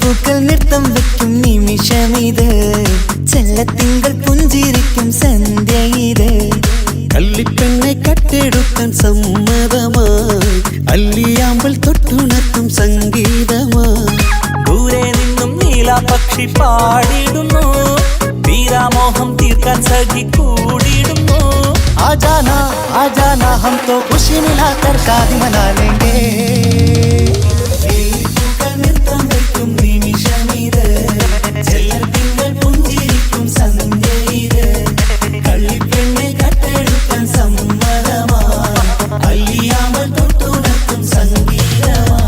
കള്ളിപ്പൂക്കൾ നൃത്തം വെക്കും നിമിഷമിത്, ചെല്ലത്തിങ്കൾ പുഞ്ചിരിക്കും സന്ധ്യ ഇത്. കള്ളിപ്പെണ്ണെ കട്ടെടുക്കാൻ സമ്മതമായി, അല്ലിയാമ്പൽ തൊട്ടുണർത്തും സംഗീതമായി. ദൂരെ നിന്നും നീലാപക്ഷി പാടിടുന്നു, വീരാമോഹം തീർക്കാൻ സഖി കൂടിടുന്നു. ആജാനാ ആജാനാ ഹം തോ ഖുശി മിലാകർ ഷാദി മനാ ലേംഗേ. കള്ളിപ്പൂക്കൾ നൃത്തം വെക്കും നിമിഷമിത്, ചെല്ലത്തിങ്കൾ പുഞ്ചിരിക്കും സന്ധ്യ ഇത്. കള്ളിപ്പെണ്ണെ കട്ടെടുക്കാൻ സമ്മതമായി, അല്ലിയാമ്പൽ തൊട്ടുണർത്തും സംഗീതമായി.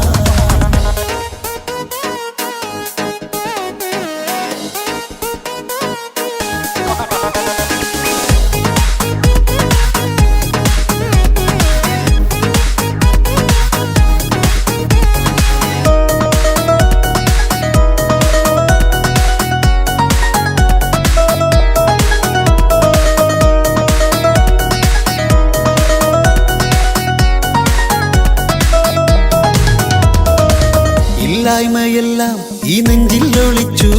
ഇല്ലായ്മയെല്ലാം ഈ നെഞ്ചിൽ ഒളിച്ചു,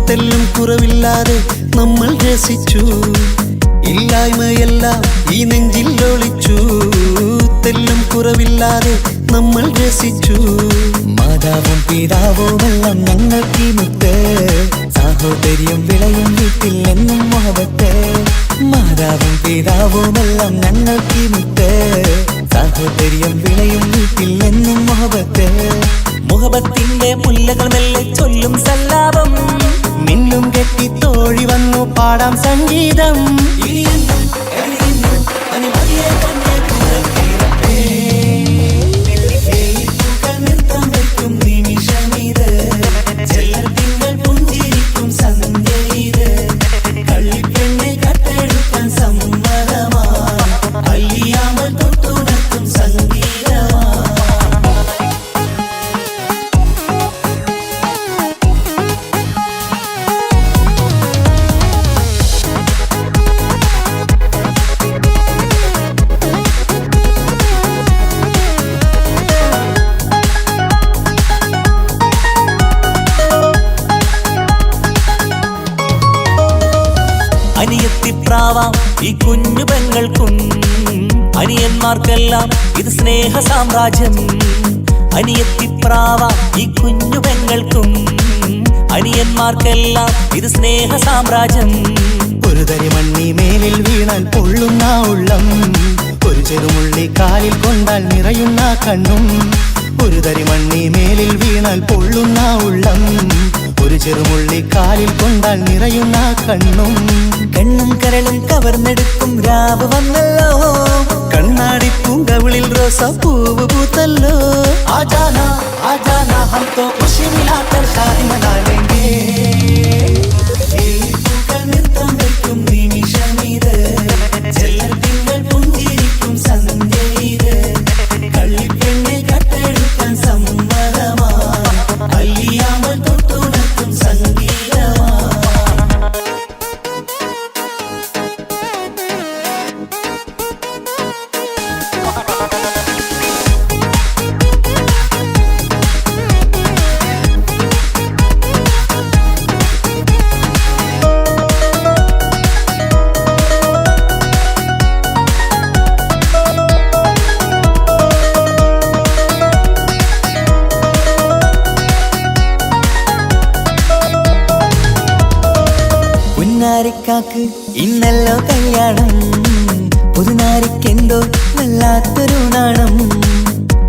തെല്ലും കുറവില്ലാതെ നമ്മൾ രസിച്ചു. ഇല്ലായ്മയെല്ലാം ഈ നെഞ്ചിൽ ഒളിച്ചു, തെല്ലും കുറവില്ലാതെ നമ്മൾ രസിച്ചു. മാതാവും പിതാവുമെല്ലാം ഞങ്ങൾക്ക് മുത്ത്, സാഹോദര്യം വിളയും വീട്ടിൽ എന്നും മുഹബത്ത്. മാതാവും പിതാവുമെല്ലാം ഞങ്ങൾക്ക് മുത്ത്, സാഹോദര്യം വിളയും വീട്ടിൽ എന്നും മുഹബത്ത്. മുഹബത്തിന്റെ മുല്ലകൾ മെല്ലെ ചൊല്ലും സല്ലാപം, മിന്നും കെട്ടി തോഴി വന്നു പാടാം സംഗീതം. നൃത്തം വെക്കും നിമിഷമിത്, ചെല്ലത്തിങ്കൾ പുഞ്ചിരിക്കും സന്ധ്യ ഇത്. കള്ളിപ്പെണ്ണെ കട്ടെടുക്കാൻ സമ്മതമായി, അല്ലിയാമ്പൽ തൊട്ടുണർത്തും സംഗീതമായി. അനിയത്തിപ്രാവാം ഈ കുഞ്ഞു പെങ്ങൾക്കും, അനിയന്മാർക്കെല്ലാം ഇത് സ്നേഹ സാമ്രാജ്യം. അനിയത്തിപ്രാവാം ഈ കുഞ്ഞു പെങ്ങൾക്കും, അനിയന്മാർക്കെല്ലാം ഇത് സ്നേഹ സാമ്രാജ്യം. ഒരു തരി മണ്ണി മേലിൽ വീണാൽ പൊള്ളുന്ന ഉള്ളം, ഒരു ചെറുമുള്ളി കാലിൽ കൊണ്ടാൽ നിറയുന്ന കണ്ണും. ഒരു തരി മണ്ണി മേലിൽ വീണാൽ പൊള്ളുന്ന ഉള്ളം, ഒരു ചെറുമുള്ളി കാലിൽ കൊണ്ടാൽ നിറയുന്ന കണ്ണും. കണ്ണും കരളും കവർന്നെടുക്കും രാവ് വന്നല്ലോ, കണ്ണാടി പൂങ്കവിളിൽ റോസാപ്പൂവ് പൂത്തല്ലോ. ആജാനാ ആജാനാ ഹം തോ ഖുശി മിലാകർ ഷാദി മനാ ലേംഗേ. നൃത്തം വെക്കും നിമിഷമിത്, ചെല്ലത്തിങ്കൾ പുഞ്ചിരിക്കും സന്ധ്യ ഇത്. കള്ളിപ്പെണ്ണെ കട്ടെടുക്കാൻ സമ്മതമായി, അല്ലിയാമ്പൽ തൊട്ടുണർത്തും സംഗീതമായി. പുന്നാരിക്കാക്ക് ഇന്നല്ലോ കല്യാണം, പുതുനാരിക്കെന്തോ വല്ലാത്തൊരു നാണം.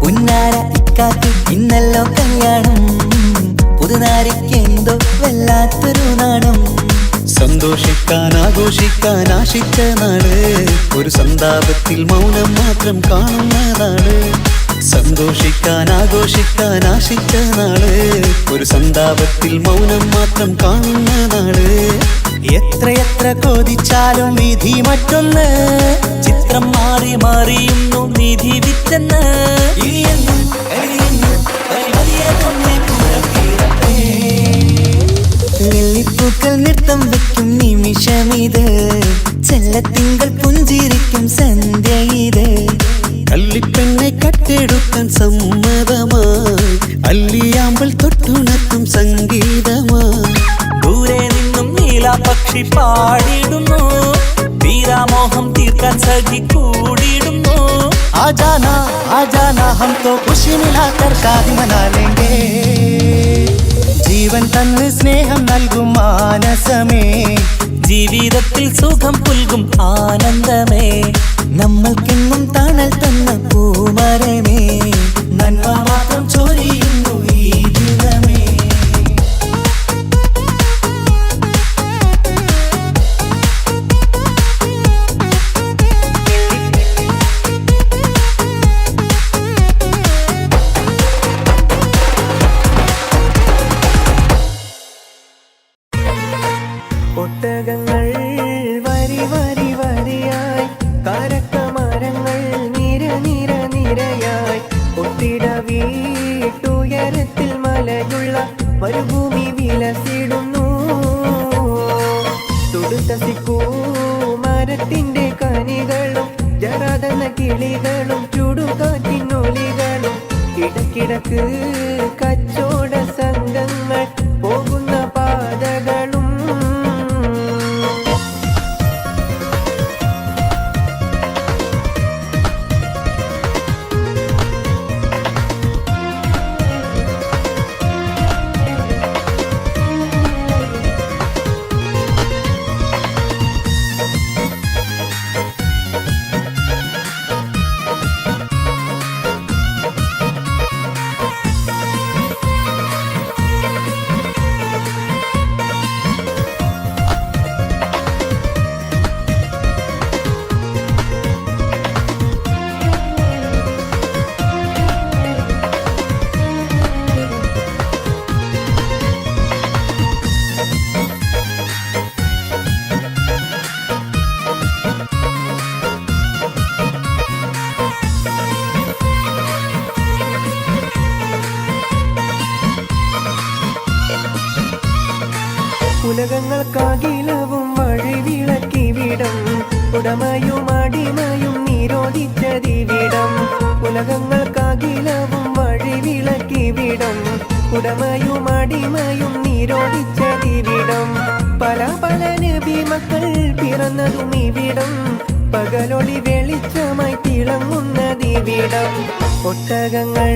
പുന്നാര ഇക്കാക്ക് ഇന്നല്ലോ കല്യാണം, പുതുനാരിക്കെന്തോ വല്ലാത്തൊരു നാണം. സന്തോഷിക്കാൻ ആഘോഷിക്കാൻ ആശിച്ച നാട്, ഒരു സന്താപത്തിൽ മൗനം മാത്രം കാണുന്നതാണ്. സന്തോഷിക്കാൻ ആഘോഷിക്കാൻ ആശിച്ച നാട്, ഒരു സന്താപത്തിൽ മൗനം മാത്രം കാണുന്നതാണ്. എത്രയെത്ര കൊതിച്ചാലും വിധി മറ്റൊന്ന്, ചിത്രം മാറി മാറിയുന്നു നിധി വിറ്റെന്ന്. വെള്ളിപ്പൂക്കൾ നൃത്തം വെക്കും നിമിഷമിത്, ചെല്ലത്തിങ്കൾ പുഞ്ചിരിക്കും സന്ധ്യ ഇത്. കള്ളിപ്പെണ്ണെ കട്ടെടുക്കാൻ സമ്മതമായി, അല്ലിയാമ്പൽ തൊട്ട് മനസ്സുണർത്തും സംഗീതമാ ദൂരെ നിന്നും നീലാപക്ഷി പാടിയിടുന്നു തീരാമോഹം തീർക്കാൻ സഖി കൂടിയിടുന്നു आजाना हम तो खुशी मिलाकर शादी मना लेंगे ജീവൻ തന്ന് സ്നേഹം നൽകും മാനസമേ ജീവിതത്തിൽ സുഖം പുൽകും ആനന്ദമേ നമ്മൾക്കെന്നും തണൽ തന്ന പൂമരമേ നന്മ മാത്രം ചൊരിയുന്നു ഈ ദിനമേ ഒട്ടകങ്ങൾ വരി വരി വരിയായി കാരക്കമരങ്ങൾ നിര നിര നിരയായി ഒത്തിട വീട്ടുയരത്തിൽ മലയുള്ള മരുഭൂമി വിലസിടുന്നു തുടുത്തസിക്കൂ മരത്തിന്റെ കനികളും ജറാതന്ന കിളികളും ചുടുകാറ്റിനൊലികളും കിടക്കിടക്ക് കച്ചോട സംഘങ്ങൾ പോകുന്ന പാതകളും ഉലകങ്ങൾക്കാകിലവും വഴിവിളക്കിവിടം ഉടമയും അടിമയും നിരോധിച്ചതിവിടം ഉലകങ്ങൾക്കാകിലവും വഴിവിളക്കിവിടം ഉടമയും അടിമയും നിരോധിച്ചതിവിടം പല പല നബിമക്കൾ പിറന്നതും ഇവിടം പകലൊളി വെളിച്ചമായി തിളങ്ങുന്നതിവിടം ഒട്ടകങ്ങൾ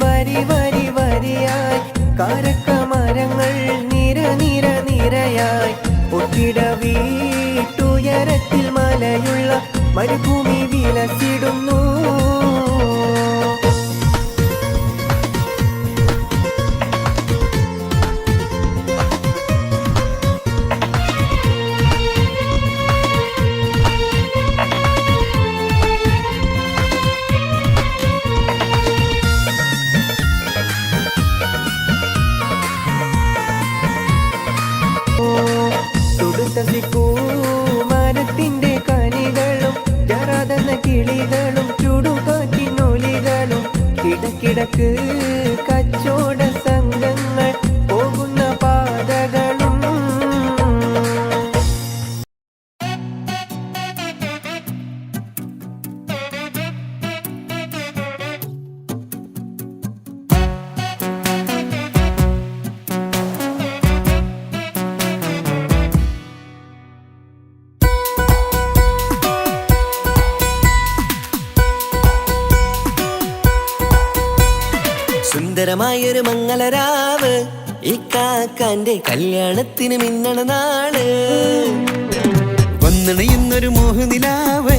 വരി വരി വരിയായി കാരക്കമരങ്ങൾ നിര നിര നിരയായി ഒട്ടിട വീട്ടുയരത്തിൽ മലയുള്ള മരുഭൂമി വിലസിടുന്നു മരത്തിന്റെ കനികളും ജറാതന്ന കിളികളും ചുടുകാറ്റിനൊലികളും കിടക്കിടക്ക് കച്ചോട സംഘങ്ങൾ പോകുന്ന പാതകളും സുന്ദരമായൊരു മംഗളരാവ് ഈ കാക്കാന്റെ കല്യാണത്തിന് മിന്നണ നാള് വന്നണയുന്നൊരു മോഹനിലാവ്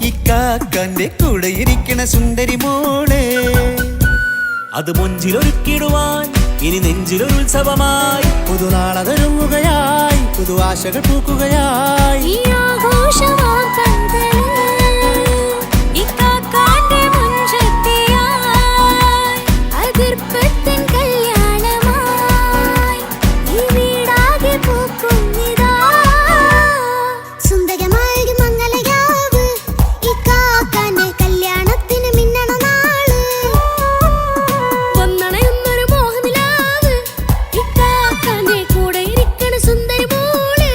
ഈ കാക്കാന്റെ കൂടെ ഇരിക്കണ സുന്ദരി മോള് അത് മൊഞ്ചിലൊരുക്കിടുവാൻ ഇനി നെഞ്ചിലൊരു ഉത്സവമായി പുതുനാളതൊരുങ്ങുകയായി പുതു ആശകൾ പൂക്കുകയായി ഈ ആഘോഷമാക്കന്തല് ഇക്കാക്കാന്റെ മുൻചെത്തിയായി അതിർപ്പത്തിൻ കല്യാണമായി ഈ വീടാകെ പൂക്കുന്നിതാ സുന്ദരമായൊരു മംഗളരാവ് ഇക്കാക്കാന്റെ കല്യാണത്തിന് മിന്നണ നാള് വന്നണയുന്നൊരു മോഹനിലാവ് ഇക്കാക്കാന്റെ കൂടെ ഇരിക്കണ സുന്ദരി മോള്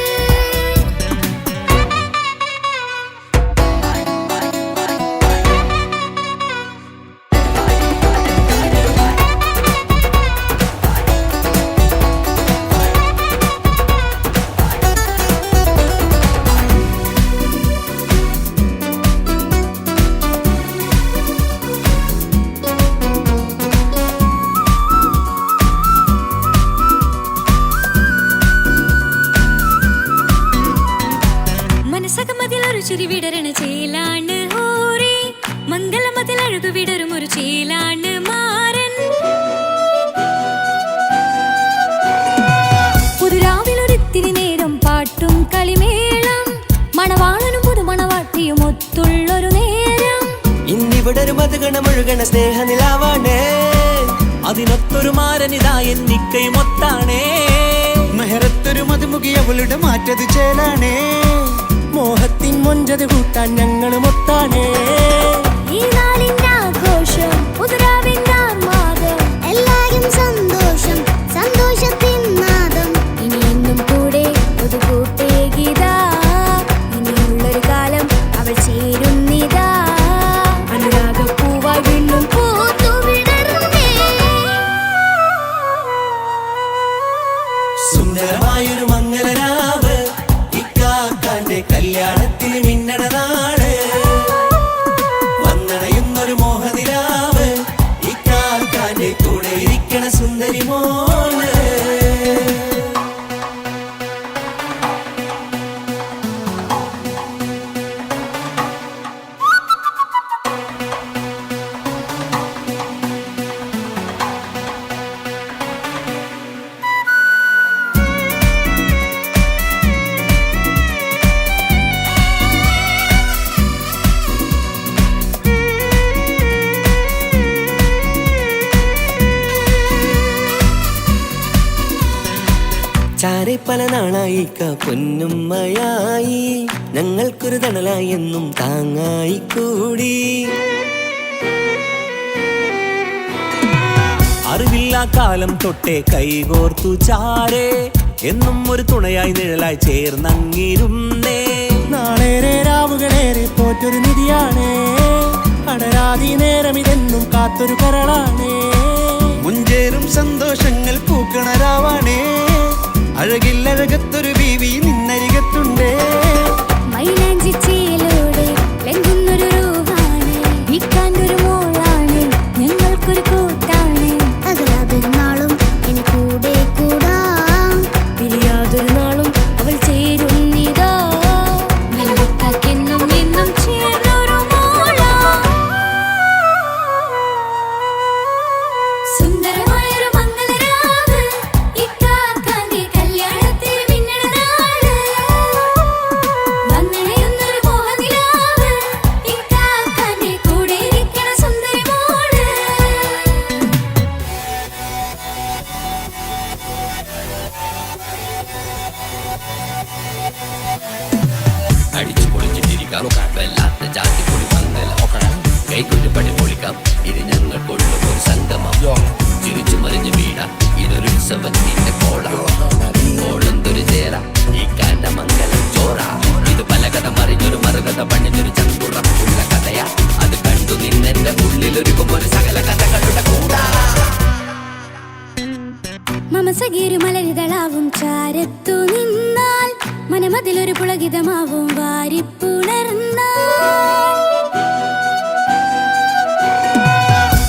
ഒഴുകണ സ്നേഹനിലാവാണേ. അതിനൊത്തൊരു മാരനിതാ എന്നിക്കയുമൊത്താണേ. മെഹറത്തൊരു മധുമുഖി അവളുടെ മാറ്റത് ചേലാണേ. മോഹത്തിൻ മൊഞ്ചത് കൂട്ടാൻ ഞങ്ങളുമൊത്താണേ. ഈ നാളിന്റെ ആഘോഷം പുതുരാവിന്റെ ആർമാദം എല്ലാരും സന്തോഷം സന്തോഷത്തിൻ നാദം ഇനി എന്നും കൂടെ ഒരു കൂട്ടേകിതാ ഇനിയുള്ളൊരു കാലം അവൾ ചേരുന്നിതാ അനുരാഗപ്പൂവായി വീണ്ടും പൂത്തു വിടരുന്നേ. സുന്ദരമായൊരു മംഗലരാവ് ഇക്കാക്കാന്റെ കല്യാണത്തിന് മിന്നണ നാള്. വന്നണയുന്നൊരു മോഹനിലാവ് ഇക്കാക്കാന്റെ കൂടെ ഇരിക്കണ സുന്ദരി മോള്. ചാരെ പല നാളായി പൊന്നുമ്മയായി ഞങ്ങൾക്കൊരു തണലായി എന്നും താങ്ങായി കൂടി. അറിവില്ലാ കാലം തൊട്ടേ കൈകോർത്തു ചാരേ എന്നും ഒരു തുണയായി നിഴലായി ചേർന്നങ്ങിരുന്നേ. നാളേറെ രാവുകളേറെ പോറ്റൊരു നിധിയാണേ. അടരാതി നേരം ഇതെന്നും കാത്തൊരു കരളാണേ. മുഞ്ചേറും സന്തോഷങ്ങൾ പൂക്കണരാവാണേ. അഴകില്ലഴകത്തൊരു ബീവി നിന്നരികത്തുണ്ടേ. മൈലാഞ്ചിച്ചേലോടെ ലംഘുന്നൊരു രൂപാണ് ഇക്കാന്റൊരു മോളാണ് ഞങ്ങൾക്കൊരു കൂട്ടാണ് അകലാതൊരു നാളും ഇനി കൂടെ കൂടാം പിരിയാതൊരു നാളും അവൾ ചേരുന്നിതാ നൽകെന്നും എന്നും ചേർന്നൊരു മോളാ. സുന്ദരമായൊരു മംഗലരാവ് ഇക്കാക്കാന്റെ കല്യാണത്തിന് മിന്നണ നാള്. വന്നണയുന്നൊരു മോഹനിലാവ് ഇക്കാക്കാന്റെ കൂടെ ഇരിക്കണ സുന്ദരി മോള്. അടിച്ചു പൊളിച്ചിട്ടിരിക്കാം വല്ലാത്ത ജാതി പൊളി മംഗലം കൈകൊണ്ടു പണി പൊളിക്കാം ഇത് ഞങ്ങൾക്കുള്ള ഒരു സംഗമം ചിരിച്ചു മറിഞ്ഞു വീടാം ഇതൊരു ഉത്സവത്തിന്റെ കോളം കോളന്തൊരു ചേര ഈ കാന്റെ മംഗലം ചോറ ഇത് പല കഥ മറിഞ്ഞൊരു മറുകഥ പണിഞ്ഞൊരു ചങ്കുറപ്പുള്ള കഥയാ അത് കണ്ടു നിന്നെന്റെ ഉള്ളിലൊരുക്കും ഒരു സകല കഥകളുടെ കൂടാ. മമസഗീരു മലരിതളാവും ചാരത്തു നിന്നാൽ മനമതിലൊരു പുളകിതമാവും വാരിപ്പുണർന്നാൽ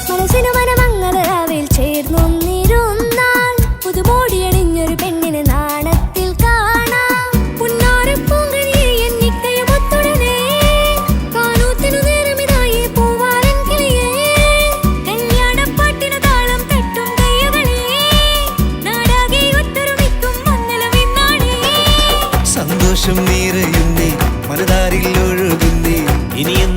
മനസ്സിനു മനമംഗലരാവിൽ ചേർന്നൊന്നിരുന്നാൽ പുതുമോടിയണിഞ്ഞൊരു പെണ്ണിന് നാണത്തിൽ കാണാം പുന്നാരപ്പൂങ്കണിയെ എന്നിക്കയുമൊത്തുടനെ കാനൂത്തിനു നേരമിതായി പൂവാലൻ കിളിയേ കല്യാണപ്പാട്ടിനു താളം തട്ടും കയ്യുകളെ നാടാകെ ഒത്തൊരുമിക്കും മംഗലം ഇന്നാണേ. സന്തോഷം നിറയുന്നേ മനതാരിൽ ഒഴുകുന്നേ. ഇനിയെന്നും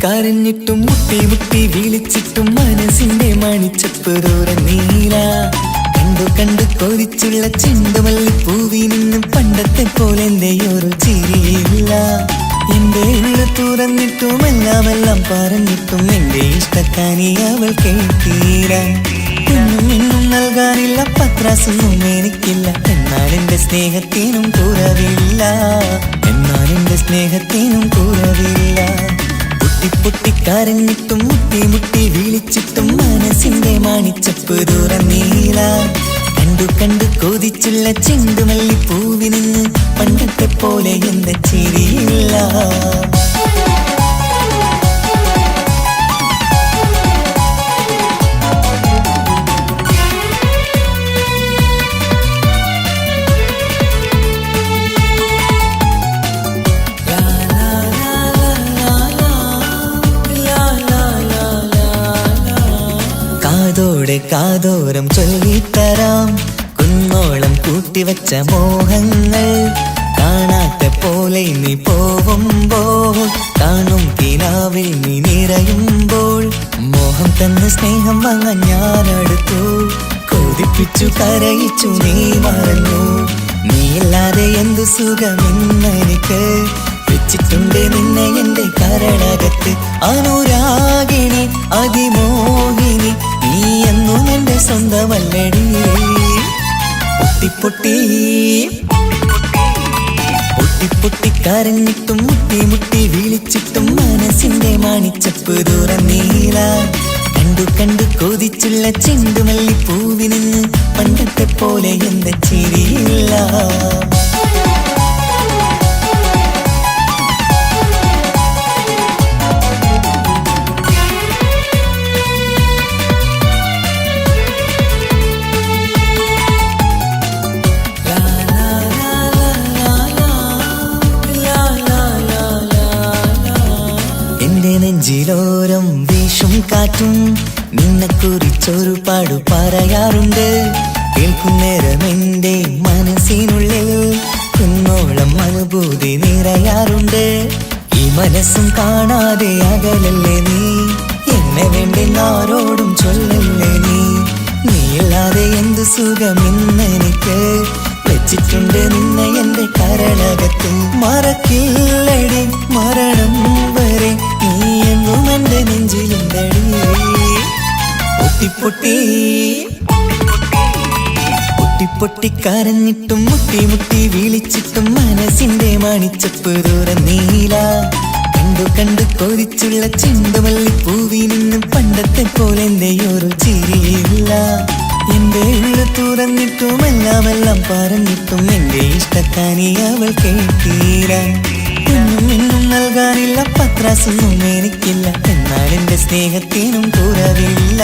കരഞ്ഞിട്ടും മുട്ടി മുട്ടി വിളിച്ചിട്ടും മനസ്സിന്റെ മണിച്ചപ്പ് ദൂരം നീല കണ്ടു കണ്ടു കൊതിച്ചുള്ള ചെണ്ടുമല്ലി പൂവിൽ നിന്നും പണ്ടത്തെ പോലെ എന്റെ ഒരു ചിരിയില്ല എന്റെ ഉള്ളു തുറന്നിട്ടും എല്ലാം പറഞ്ഞിട്ടും എന്റെ ഇഷ്ടക്കാനി അവൾ കേട്ടീര ഇന്നും നൽകാനില്ല പത്രാസൊന്നും എനിക്കില്ല എന്നാൽ എന്റെ സ്നേഹത്തിനും കുറവില്ല പൊട്ടി കരഞ്ഞിട്ടും മുട്ടി മുട്ടി വിളിച്ചിട്ടും മനസ്സിന്റെ മണിച്ചപ്പ് ദൂരം നീല കണ്ടു കണ്ടു കൊതിച്ചുള്ള ചെണ്ടുമല്ലി പൂവിന് പണ്ടത്തെ പോലെ എന്റെ ചിരിയില്ല കാതോരം ചൊല്ലിത്തരാം കുന്നോളം കൂട്ടിവച്ച മോഹങ്ങൾ കാണാത്ത പോലെ നീ പോവുമ്പോൾ കാണും കിനാവിൽ നീ നിറയുമ്പോൾ മോഹം തന്ന സ്നേഹം വാങ്ങാൻ ഞാനടുത്തു കൊതിപ്പിച്ചു കരയിച്ചു നീ മറന്നു നീയില്ലാതെ എന്തു സുഖമെന്നെനിക്ക് വെച്ചിട്ടുണ്ട് നിന്നെ എന്റെ കരളകത്ത് അനുരാഗിണി അതിമോഹിനി നീ എന്നും എന്റെ സ്വന്തമല്ലടി പൊട്ടി പൊട്ടി കരഞ്ഞിട്ടും മുട്ടി മുട്ടി വിളിച്ചിട്ടും മനസ്സിന്റെ മണിച്ചപ്പ് ദൂരം നീല കണ്ടു കണ്ടു കൊതിച്ചുള്ള ചെണ്ടുമല്ലി പൂവിന് പണ്ടത്തെ പോലെ എന്റെ ചിരിയില്ല നെഞ്ചിലോരം വീശും കാറ്റും നിന്നെ കുറിച്ചൊരു പാടു പറയാറുണ്ട് കേൾക്കുന്നേരം എന്റെ മനസ്സിനുള്ളിൽ കുന്നോളം അനുഭൂതി നിറയാറുണ്ട് ഈ മനസ്സും കാണാതെ അകലല്ലേ നീ എന്നെ വേണ്ടി ആരോടും ചൊല്ലല്ലേ നീയില്ലാതെ എന്ത് സുഖമെന്നെനിക്ക് വെച്ചിട്ടുണ്ട് നിന്നെ എന്റെ കരളകത്ത് മറക്കില്ലടി മരണം വരെ നീ എന്നും എന്റെ നെഞ്ചിലുണ്ടടി പൊട്ടി കരഞ്ഞിട്ടും മുട്ടി മുട്ടി വിളിച്ചിട്ടും മനസ്സിന്റെ മണിച്ചപ്പ് ദൂരം നീല കണ്ടു കണ്ടു കൊതിച്ചുള്ള ചെണ്ടുമല്ലി പൂവിൽ നിന്നും പണ്ടത്തെ പോലെ എന്റെ ഒരു ചിരിയില്ല എന്റെ ഉള്ളു തുറന്നിട്ടും എല്ലാം പറഞ്ഞിട്ടും എന്റെ ഇഷ്ടക്കാനി അവൾ കേട്ടീര ഇന്നും നൽകാനില്ല പത്രാസൊന്നും എനിക്കില്ല എന്നാൽ എന്റെ സ്നേഹത്തിനും കുറവില്ല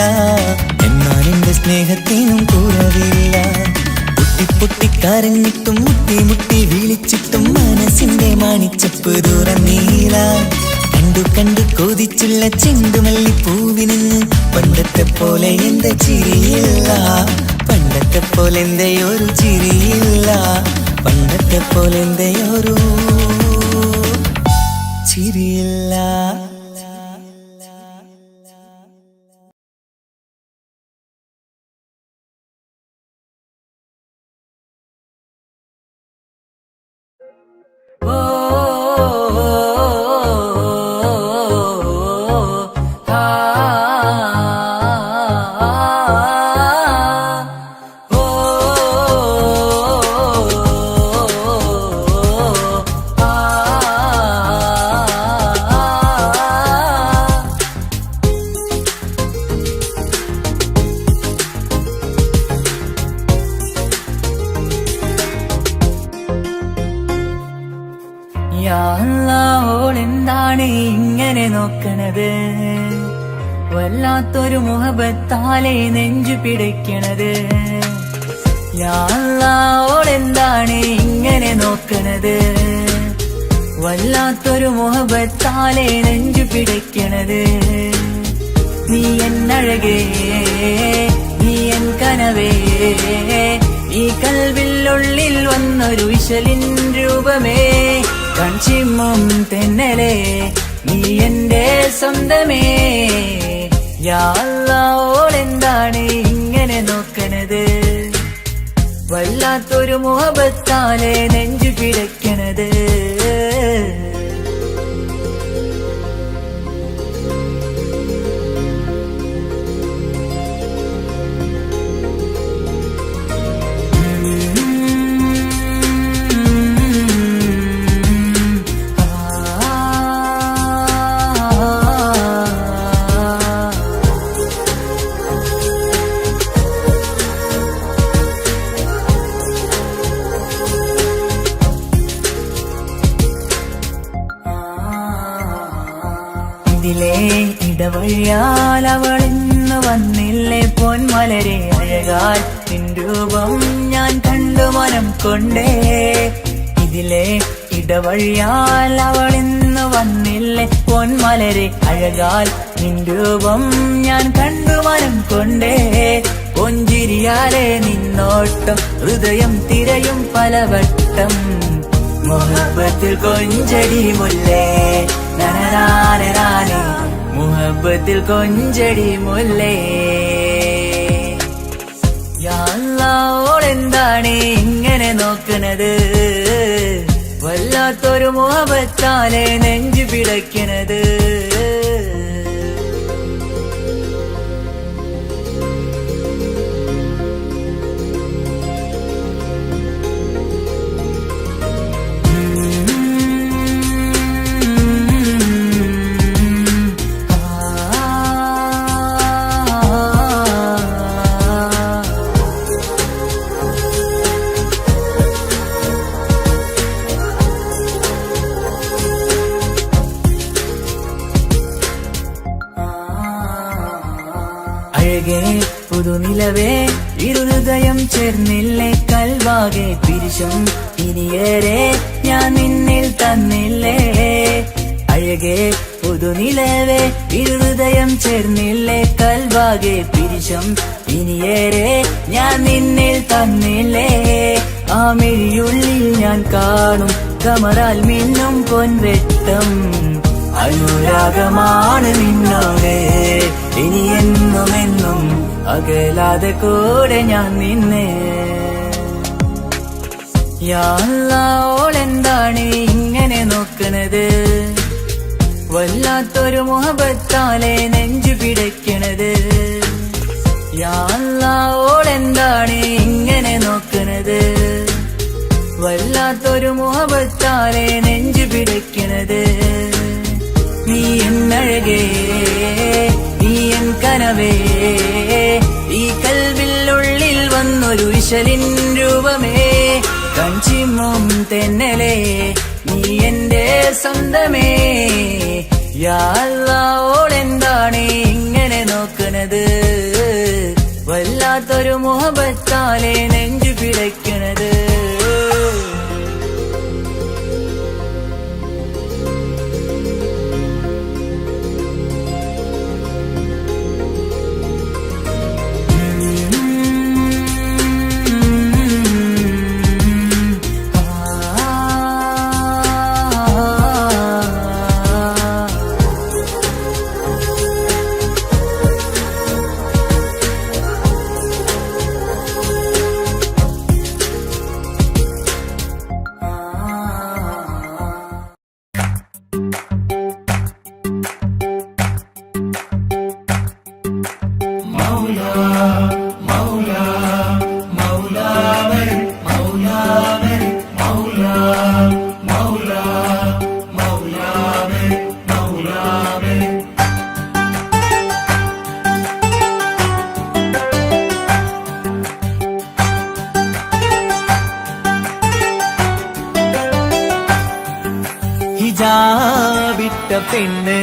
പൊട്ടി കരഞ്ഞിട്ടും മുട്ടി മുട്ടി വിളിച്ചിട്ടും മനസ്സിന്റെ മണിച്ചപ്പ് ദൂരം നീല കണ്ടു കണ്ടു കൊതിച്ചുള്ള ചെണ്ടുമല്ലി പൂവിന് പണ്ടത്തെ പോലെ എന്റെ ചിരിയില്ല പണ്ടത്തെ പോലെ എന്റെ ഒരു ചിരിയില്ല പണ്ടത്തെ പോലെ എന്റെ ഒരു ചിരിയില്ല ഓളെന്താണ് ഇങ്ങനെ നോക്കണത് വല്ലാത്തൊരു മുഹബത്താലെ നെഞ്ചു പിടിക്കണത് ഓളെന്താണ് ഇങ്ങനെ നോക്കണത് വല്ലാത്തൊരു മുഹബത്താലെ നെഞ്ചു പിടിക്കണത് നീ എന്നഴകേ നീ എൻ കനവേ ഈ കൽവില്ലുള്ളിൽ വന്നൊരു വിശലിൻ രൂപമേ കൺചിമ്മും തെന്നലേ നീ എന്റെ സ്വന്തമേ. യാ അല്ലാ, ഓളെന്താണ് ഇങ്ങനെ നോക്കണത്? വല്ലാത്തൊരു മുഹബത്താലെ നെഞ്ചു പിടയ്ക്കണത്. ഇതിലെ ഇടവഴിയാൽ അവളിന്ന് വന്നില്ലേ പൊന്മലരെ അഴകാൽ നിൻ രൂപം ഞാൻ കണ്ടു മനം കൊണ്ടേ. ഇതിലെ ഇടവഴിയാൽ അവളിന്ന് വന്നില്ലേ പൊന്മലരെ അഴകാൽ നിൻ രൂപം ഞാൻ കണ്ടു മനം കൊണ്ടേ. പൊഞ്ചിരിയാലെ നിന്നോട്ടം ഹൃദയം തിരയും പലവട്ടം. മുഹബത്തിൽ കൊഞ്ചടി മുല്ലേ നനനാനേ, മുഹബത്തിൽ കൊഞ്ചടി മുല്ലേ. യാ അല്ലാ, ഓളെന്താണ് ഇങ്ങനെ നോക്കണത്? വല്ലാത്തൊരു മുഹബത്താലെ നെഞ്ചു പിടയ്ക്കണത്. അഴകേ പുതുനിലവേ ഇരുഹൃദയം ചേർന്നില്ലേ കൽവാകെ പിരിശം ഇനിയേറെ ഞാൻ നിന്നിൽ തന്നില്ലേ. അഴകേ പുതുനിലവേ ഇരുഹൃദയം ചേർന്നില്ലേ കൽവാകെ പിരിശം ഇനിയേറെ ഞാൻ നിന്നിൽ തന്നില്ലേ. ആ മിഴിയുള്ളിൽ ഞാൻ കാണും കമറാൽ മിന്നും പൊൻവെട്ടം. അനുരാഗമാണ് നിന്നോട് ഇനി എന്നുമെന്നും അകലാതെ കൂടെ ഞാൻ നിന്നെ. യാ അല്ലാ, ഓളെന്താണ് ഇങ്ങനെ നോക്കണത്? വല്ലാത്തൊരു മുഹബത്താലെ നെഞ്ചു പിടയ്ക്കണത്. യാ അല്ലാ, ഓളെന്താണ് ഇങ്ങനെ നോക്കണത്? വല്ലാത്തൊരു മുഹബത്താലെ നെഞ്ചു പിടയ്ക്കണത്. നീ എന്നഴകേ, നീ എൻ കനവേ, ഈ കൽവിനുള്ളിൽ വന്നൊരു വിശലിൻ രൂപമേ. കഞ്ചിമ്മും തെന്നലേ, നീ എന്റെ സ്വന്തമേ. യാ അല്ലാ, ഓളെന്താണ് ഇങ്ങനെ നോക്കണത്? വല്ലാത്തൊരു മുഹബത്താലെ നെഞ്ചു പിടയ്ക്കണത്. ഹിജാബിട്ട പെണ്ണ്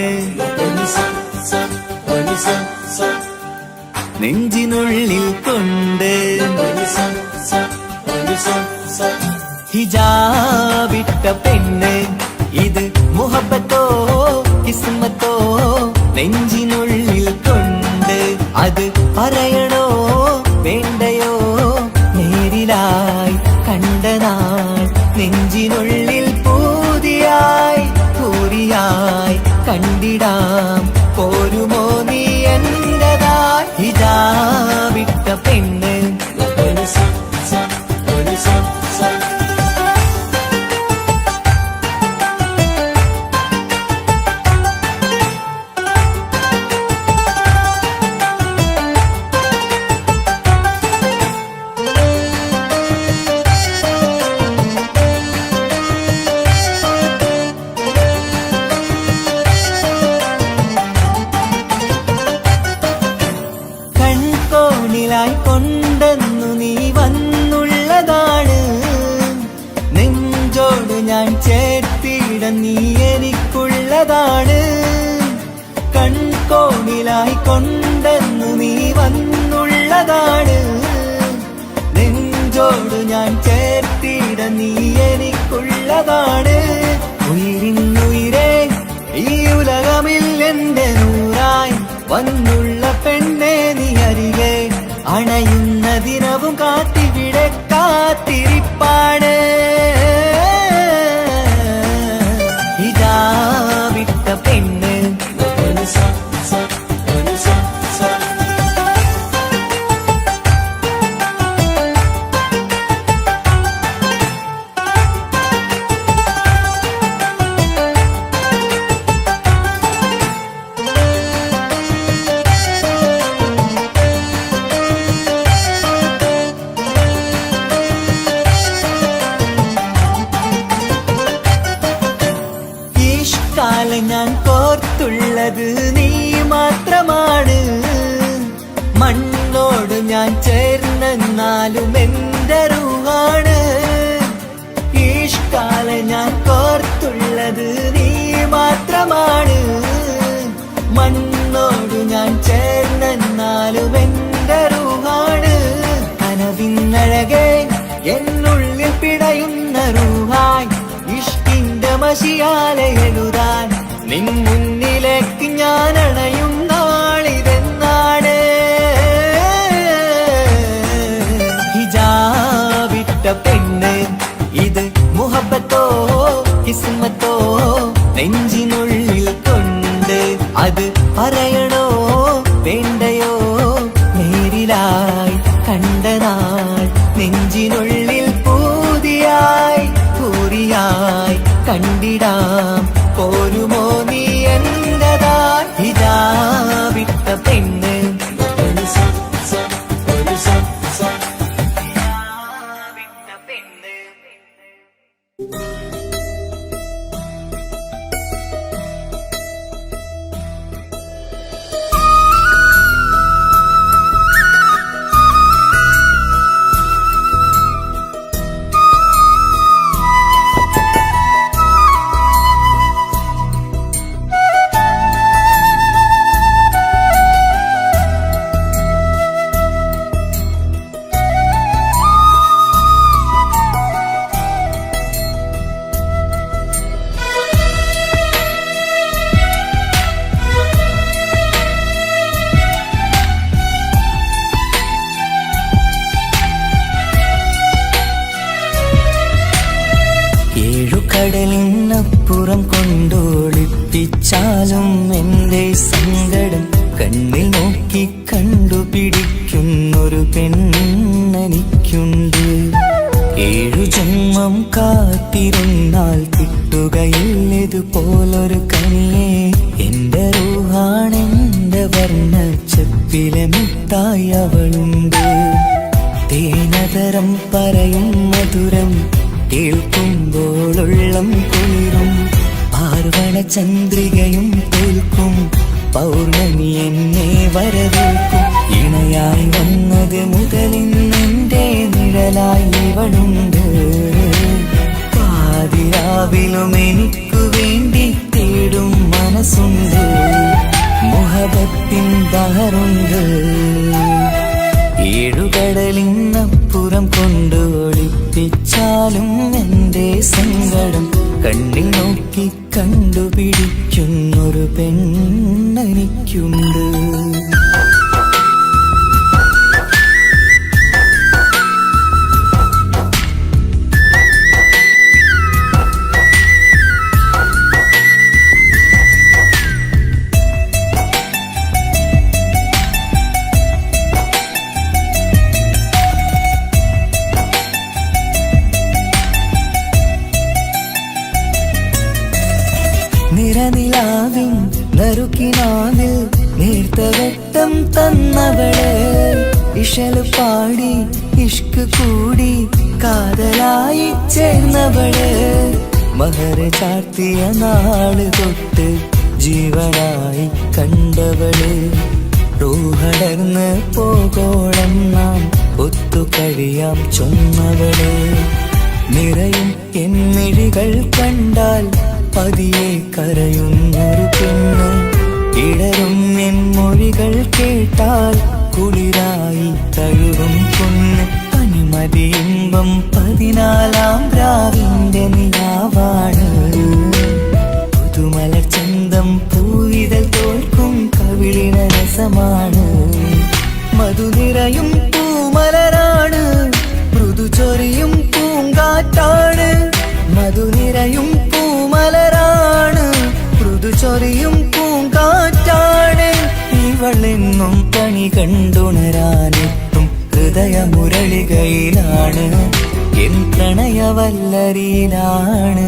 നെഞ്ചിനുള്ളിൽ കൊണ്ട്. ഹിജാബിട്ട പെണ്ണ് ഇത് മുഹബത്തോ കിസ്മത്തോ നെഞ്ചിനുള്ളിൽ കൊണ്ട്. അത് പറയണോ വേണ്ടയോ നേരിലായി കണ്ട നാൾ നെഞ്ചിനുള്ളിൽ പൂതിയായി പൂരിയായി കണ്ടി എന്റതായി ഹിജാബിട്ട പെണ്ണ് കൺകോണിലായി കൊണ്ടെന്നു നീ വന്നുള്ളതാണ് നെഞ്ചോട് ഞാൻ ചേർത്തിട നീ എനിക്കുള്ളതാണ് കൺകോണിലായി കൊണ്ടെന്നു നീ വന്നുള്ളതാണ് നെഞ്ചോട് ഞാൻ ചേർത്തിട നീ എനിക്കുള്ളതാണ് ഉയിരിന്നുയിരേ ഈ ഉലകമിൽ എന്റെ നൂറായി വന്നുള്ള പെണ്ണെ നീ അരികെ അണയുന്ന ദിനവും കാത്തിവിടെ കാത്തിരിപ്പാണ് ഇതാ വിട്ട പെണ്ണ് ഞാൻ കോർത്തുള്ളത് നീ മാത്രമാണ് മണ്ണോട് ഞാൻ ചേർന്നെന്നാലും എന്റെ റൂഹാണ് ഈഷ്കാല ഞാൻ കോർത്തുള്ളത് നീ മാത്രമാണ് മണ്ണോട് ഞാൻ ചേർന്നെന്നാലും എന്റെ റൂഹാണ് കനവിന്നഴകെ എന്നുള്ളിൽ പിടയുന്ന റൂഹായി ഇഷ്കിന്റെ മഷിയാലെ എഴുതാൻ നിൻ മുന്നിലേക്ക് ഞാൻ അണയും നാളിതെന്നാണ് ഹിജാബിട്ട പെണ്ണ് ഇത് മുഹബത്തോ കിസ്മത്തോ നെഞ്ചിനുള്ളിൽ കൊണ്ട് അത് പറയണോ വേണ്ടയോ നേരിലായി കണ്ട നാൾ നെഞ്ചിനുള്ളിൽ പൂതിയായി പൂരിയായി കണ്ടിടാം പോരുമോ നീ എന്റതായി ഹിജാബിട്ട പെണ്ണ് കടലിനപ്പുറം കൊണ്ടോളിപ്പിച്ചാലും എന്റെ സങ്കടം കണ്ണിൽ നോക്കി കണ്ടുപിടിക്കുന്നൊരു പെണ്ണെനിക്കുണ്ട് 7 ജന്മം കാത്തിരുന്നാൽ കിട്ടുകയില്ലതുപോലൊരു കനിയെ എന്റെ റൂഹാണെന്റെ വർണ്ണച്ചപ്പിലെ മുത്തായി അവളുണ്ട് തേനതരം പറയും മധുരം കേൾക്കുമ്പോളുള്ളം കുളിരും പാർവണ ചന്ദ്രികയും തോൽക്കും പൗർണമി എന്നെ വരവേൽക്കും ഇണയായി വന്നത് മുതലിന്നെന്റെ നിഴലായി ഇവളുണ്ട് പാതിരാവിലും എനിക്കു വേണ്ടി തേടും മനസ്സുണ്ട് മുഹബത്തിൻ ബഹറുണ്ട് 7 കടലിനപ്പുറം കൊണ്ട് ഒളിപ്പിച്ചാലും എന്റെ സങ്കടം കണ്ണിൽ നോക്കി കണ്ടുപിടിക്കുന്നൊരു പെണ്ണെനിക്കുണ്ട് വെട്ടം തന്നവള് ഇഷല് പാടി ഇഷ്ക് കൂടി കാതലായി ചേർന്നവള് മഹർ ചാർത്തിയ നാള് തൊട്ട് ജീവനായി കണ്ടവള് റൂഹടർന്ന് പോകോളം നാം ഒത്തു കഴിയാം ചൊന്നവള് നിറയും എന്നിഴികൾ കണ്ടാൽ പതിയെ കരയുന്നൊരു പെണ്ണ് ഇടരും എൻ മൊഴികൾ കേട്ടാൽ കുളിരായി തഴുകും പൊന്ന് പനിമതിയിമ്പം 14-ാം രാവിന്റെ നിലാവാണ് പുതുമലർ ചന്തം പൂവിതൽ തോൽക്കും കവിളിന രസമാണ് മധുനിറയും പൂമലരാണ് മൃദു ചൊരിയും പൂങ്കാറ്റാണ് മധുനിറയും പൂമലരാണ് മൃദു ചൊരിയും പൂങ്കാറ്റാണ് ഇവളെന്നും കണി കണ്ടുണരാനെത്തും ഹൃദയമുരളികയിലാണ് എൻ പ്രണയവല്ലരിയിലാണ്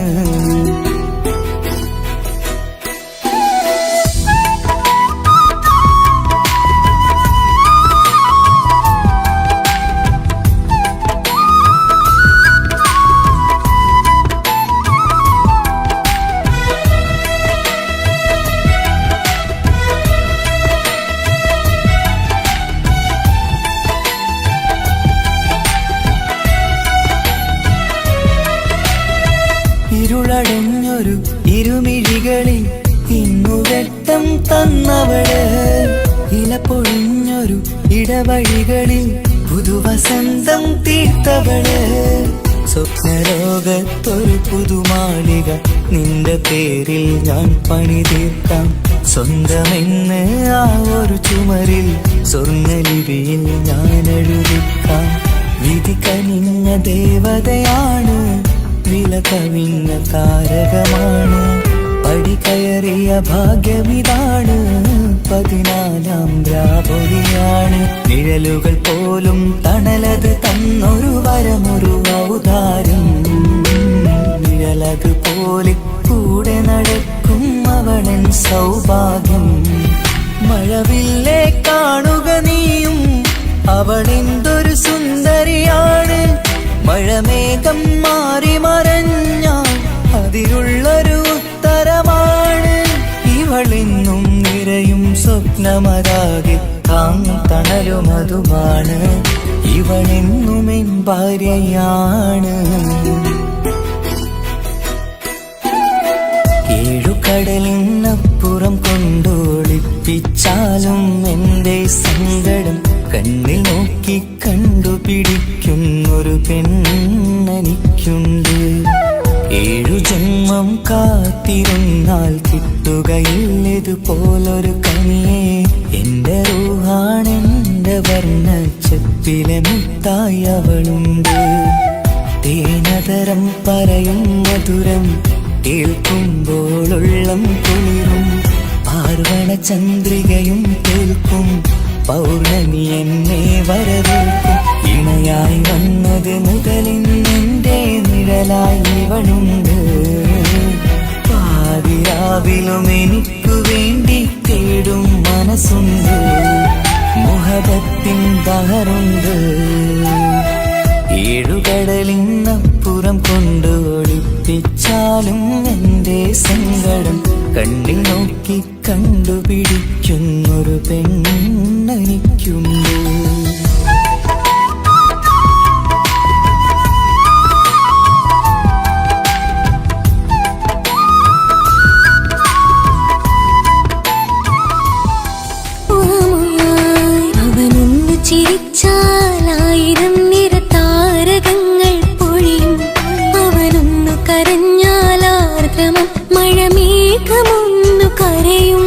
ഇരുളടഞ്ഞൊരു ഇരുമിഴികളിൽ ഇന്നു വെട്ടം തന്നവള് ഇല പൊഴിഞ്ഞൊരു ഇടവഴികളിൽ പുതുവസന്തം തീർത്തവള് സ്വപ്നലോകത്തൊരു പുതുമാളിക നിന്റെ പേരിൽ ഞാൻ പണി തീർക്കാം സ്വന്തമെന്ന് ആ ഒരു ചുമരിൽ സ്വർണ്ണലിപിയിൽ ഞാൻ എഴുതിക്കാം വിധി കനിഞ്ഞ ദേവതയാണ് വില കവിഞ്ഞ താരകമാണ് പടി കയറിയ ഭാഗ്യമിതാണ് 14-ാം രാപൊലിയാണ് നിഴലുകൾ പോലും തണലത് തന്നൊരു വരമൊരു ഔദാര്യം നിഴലത് പോലെ കൂടെ നടക്കും അവളൻ സൗഭാഗ്യം മഴവില്ലേ കാണുക നീയും അവളെന്തൊരു സുന്ദരിയാണ് മഴമേഘം മാറി മറഞ്ഞാൽ അതിലുള്ളൊരു ഉത്തരമാണ് ഇവളെന്നും നിറയും സ്വപ്നമതാകെ തണലുമതുമാണ് ഇവളെന്നും എൻ ഭാര്യയാണ് ഏഴുകടലിനപ്പുറം കൊണ്ടോളിപ്പിച്ചാലും എന്റെ സങ്കടം കണ്ണിൽ നോക്കി കണ്ടുപിടിക്കുന്നൊരു പെണ്ണെനിക്കുണ്ട് 7 ജന്മം കാത്തിരുന്നാൽ കിട്ടുകയില്ലതുപോലൊരു കനിയെ എന്റെ റൂഹാണെന്റെ വർണ്ണച്ചപ്പിലെ മുത്തായി അവളുണ്ട് തേനതരം പറയും മധുരം കേൾക്കുമ്പോളുള്ളം കുളിരും പാർവണ ചന്ദ്രികയും കേൾക്കും പൗർണമി എന്നെ വരവേൽക്കും ഇണയായി വന്നത് മുതലിന്നെന്റെ നിഴലായി ഇവളുണ്ട് പാതിരാവിലും എനിക്കു വേണ്ടി തേടും മനസ്സുണ്ട് മുഹബത്തിൻ ബഹറുണ്ട് ഏഴുകടലിനപ്പുറം കൊണ്ട് ഒളിപ്പിച്ചാലും എന്റെ സങ്കടം കണ്ണിൽ നോക്കി കണ്ടുപിടിക്കുന്നൊരു പെണ്ണെനിക്കുണ്ട് അവനൊന്നു ചിരിച്ചാലായിരം നിറതാരകങ്ങൾ പൊഴിയും അവനൊന്നു കരഞ്ഞാലാർദ്രമം മഴമേഘമൊന്നു കരയും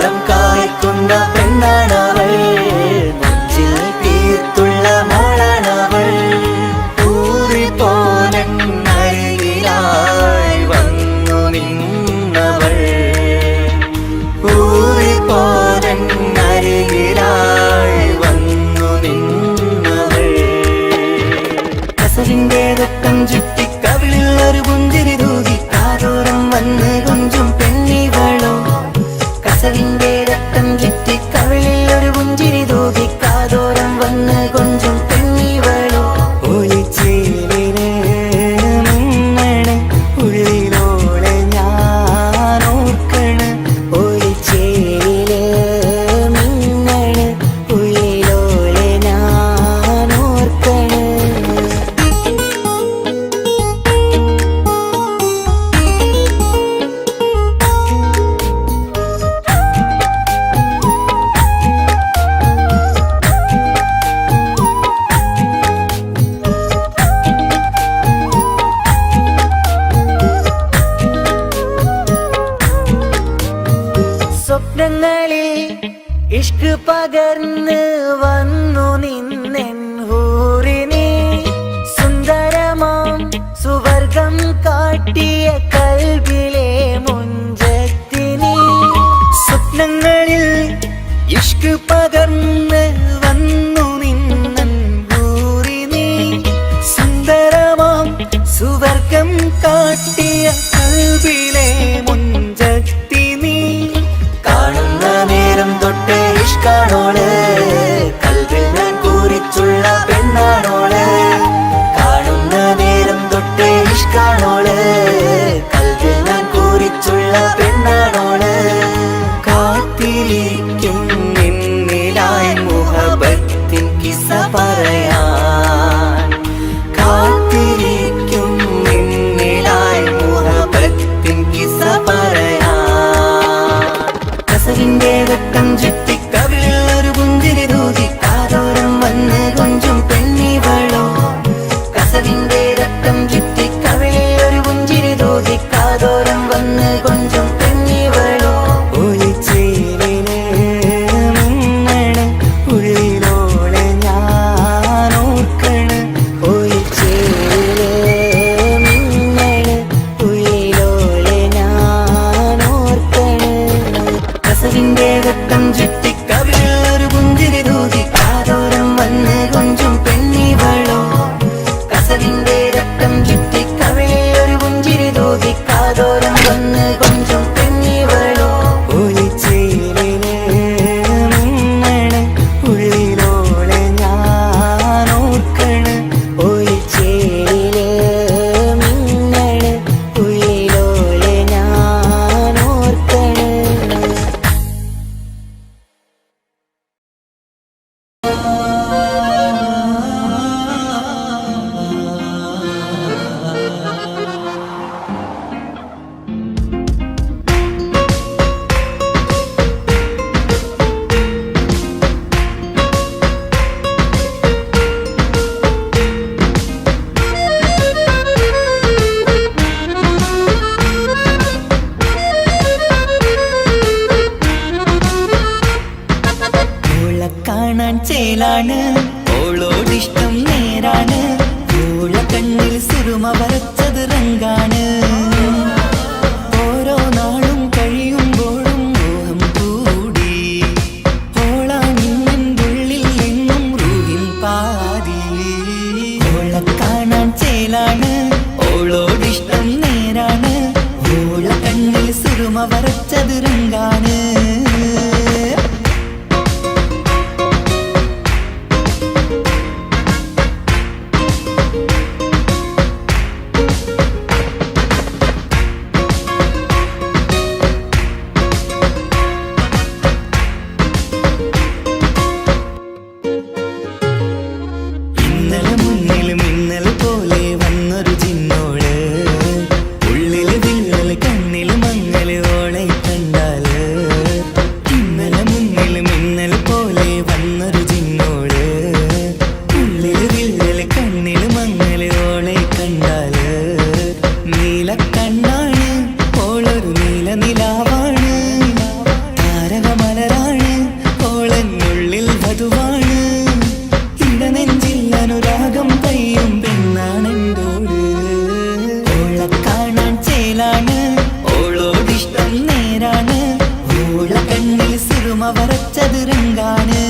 കാതോരം കായ്ക്കുന്ന പെണ്ണാണവൾ, നെഞ്ചിൽ തീർത്തുള്ള മോളാണവൾ. ഊറിപ്പോനരികിലായി വന്നു നിന്നവൾ, ഊറിപ്പോനരികിലായി വന്നു നിന്നവൾ. കസവിന്റെ രക്തം ചുറ്റി കവിളിൽ ഒരു പുഞ്ചിരി തൂകി കാതോരം വന്ന് കൊഞ്ചും പെണ്ണിവളോ. കസവിന്റെ രക്തം ചുറ്റി കവിളിൽ ഒരു പുഞ്ചിരി തൂകി കാതോരം വന്ന് കൊഞ്ചും പെണ്ണിവളോ. ഒളിച്ചേലിന് മിന്നണ് ഉള്ളിലോളെ ഞാനോർക്കണ്, ഒളിച്ചേലില് മിന്നണ് ഉള്ളിലോളെ ഞാനോർക്കണ്. സ്വപ്നങ്ങളിൽ ഇഷ്ക് പകർന്ന് വന്നു നിന്നെൻ ഹൂറിനെ, സുന്ദരമാം സുവർഗം കാട്ടിയ കൽബിലെ മുഞ്ചത്തിനെ. സ്വപ്നങ്ങളിൽ ഇഷ്ക് പകർന്ന് വന്നു നിന്നെൻ ഹൂറിനെ, സുന്ദരമാം സുവർഗം കാട്ടിയ കൽബിലെ മുഞ്ചത്തിനെ. കാണുന്ന നേരം തൊട്ട് ഇഷ്കാണോള്, കൽബിൽ ഞാൻ കൂറിച്ചുള്ള പെണ്ണാണോള്. കാണുന്ന നേരം തൊട്ട് ഇഷ്കാണോള്, കൽബിൽ ഞാൻ കൂറിച്ചുള്ള പെണ്ണാണോള്. കാത്തിരിക്കും നിന്നിലായി മുഹബത്തിൻ കിസ്സ പറയാൻ, കാത്തിരിക്കും നിന്നിലായി മുഹബത്തിൻ കിസ്സ പറയാൻ. കസവിന്റെ രക്തം ചുറ്റി കവിളിൽ ഒരു പുഞ്ചിരി തൂകി കാതോരം വന്ന് കൊഞ്ചും പെണ്ണിവളോ. കസവിന്റെ രക്തം ചുറ്റി കവിളിൽ ഒരു പുഞ്ചിരി തൂകി കാതോരം വന്ന് കൊഞ്ചും പെണ്ണിവളോ. ഒളിച്ചേലിന് മിന്നണ് ഉള്ളിലോളെ ഞാനോർക്കണ്, ഒളിച്ചേലില് മിന്നണ് ഉള്ളിലോളെ ഞാനോർക്കണ്. കസവിന്റെ രക്തം ചുറ്റി കവിളിൽ ഒരു പുഞ്ചിരി തൂകി കാതോരം വന്ന് കൊഞ്ചും പെണ്ണിവളോ. കസവിന്റെ രക്തം ചുറ്റി കവിളിൽ ഒരു പുഞ്ചിരി തൂകി കാതോരം വന്ന് കൊഞ്ചും പെണ്ണിവളോ. ഒളിച്ചേലിന് മിന്നണ് ഉള്ളിലോളെ ഞാനോർക്കണ്, ഒളിച്ചേലില് മിന്നണ് ഉള്ളിലോളെ ഞാനോർക്കണ്. ഓളെ കാണാൻ ചേലാണ്, ഓളോടിഷ്ടം നേരാണ്, ഓള കണ്ണിൽ സുറുമ വരച്ചത് റങ്കാണ്. ഓരോ നാളും കഴിയുമ്പോഴും മോഹം കൂടി, ഓളാണിന്നുള്ളിൽ എന്നും റൂഹിൻ പാതി. ഓളെ കാണാൻ ചേലാണ്, ഓളോടിഷ്ടം നേരാണ്, ഓള കണ്ണിൽ സുറുമ വരച്ചത് റങ്കാണ്. സുറുമ വരച്ചത് രംഗാണ്.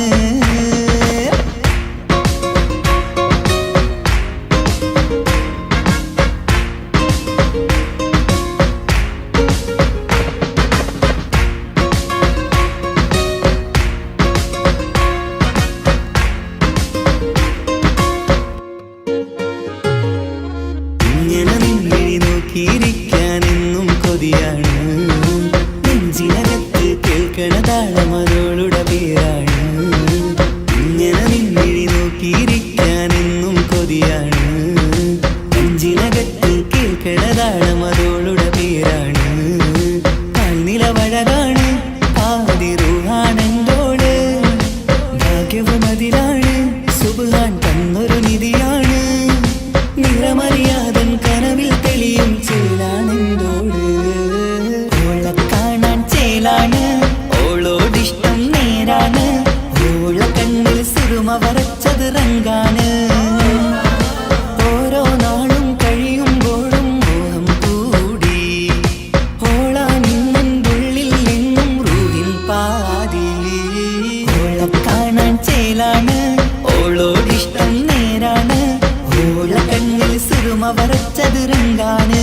ഇങ്ങനെ നിന്നെ നോക്കിയിരിക്കാനെന്നും കൊതിയാണ്. നെഞ്ചിനകത്ത് കേൾക്കണ താളമതോളുടെ പേരാണ്. ഇങ്ങനെ നിന്നെ നോക്കിയിരിക്കാനെന്നും കൊതിയാണ്. നെഞ്ചിനകത്ത് കേൾക്കണ താളമതോളുടെ പേരാണ്. കാൽനിലവഴകാണ് ആദിറുഹാണെന്തോട്. ഭാഗ്യവും അതിലാണ് സുബ്ഹാൻ തന്നൊരു നിധിയാണ്. നിറമറിയാതൻ കനവിൽ തെളിയും ചേലാണെന്തോട്. ഓളെ കാണാൻ ചേലാണ്, ഓളോടിഷ്ടം നേരാണ്. ഓള കണ്ണിൽ സുറുമ വരച്ചത് റങ്കാണ്. ഓരോ നാളും കഴിയുമ്പോഴും മോഹം കൂടി. ഓളാനിന്നുള്ളിൽ നിന്നും റൂഹിൽ പാതി. ഓളെ കാണാൻ ചേലാണ്, ഓളോടിഷ്ടം നേരാണ്. ഓള കണ്ണിൽ സുറുമ വരച്ചത് രംഗാണ്.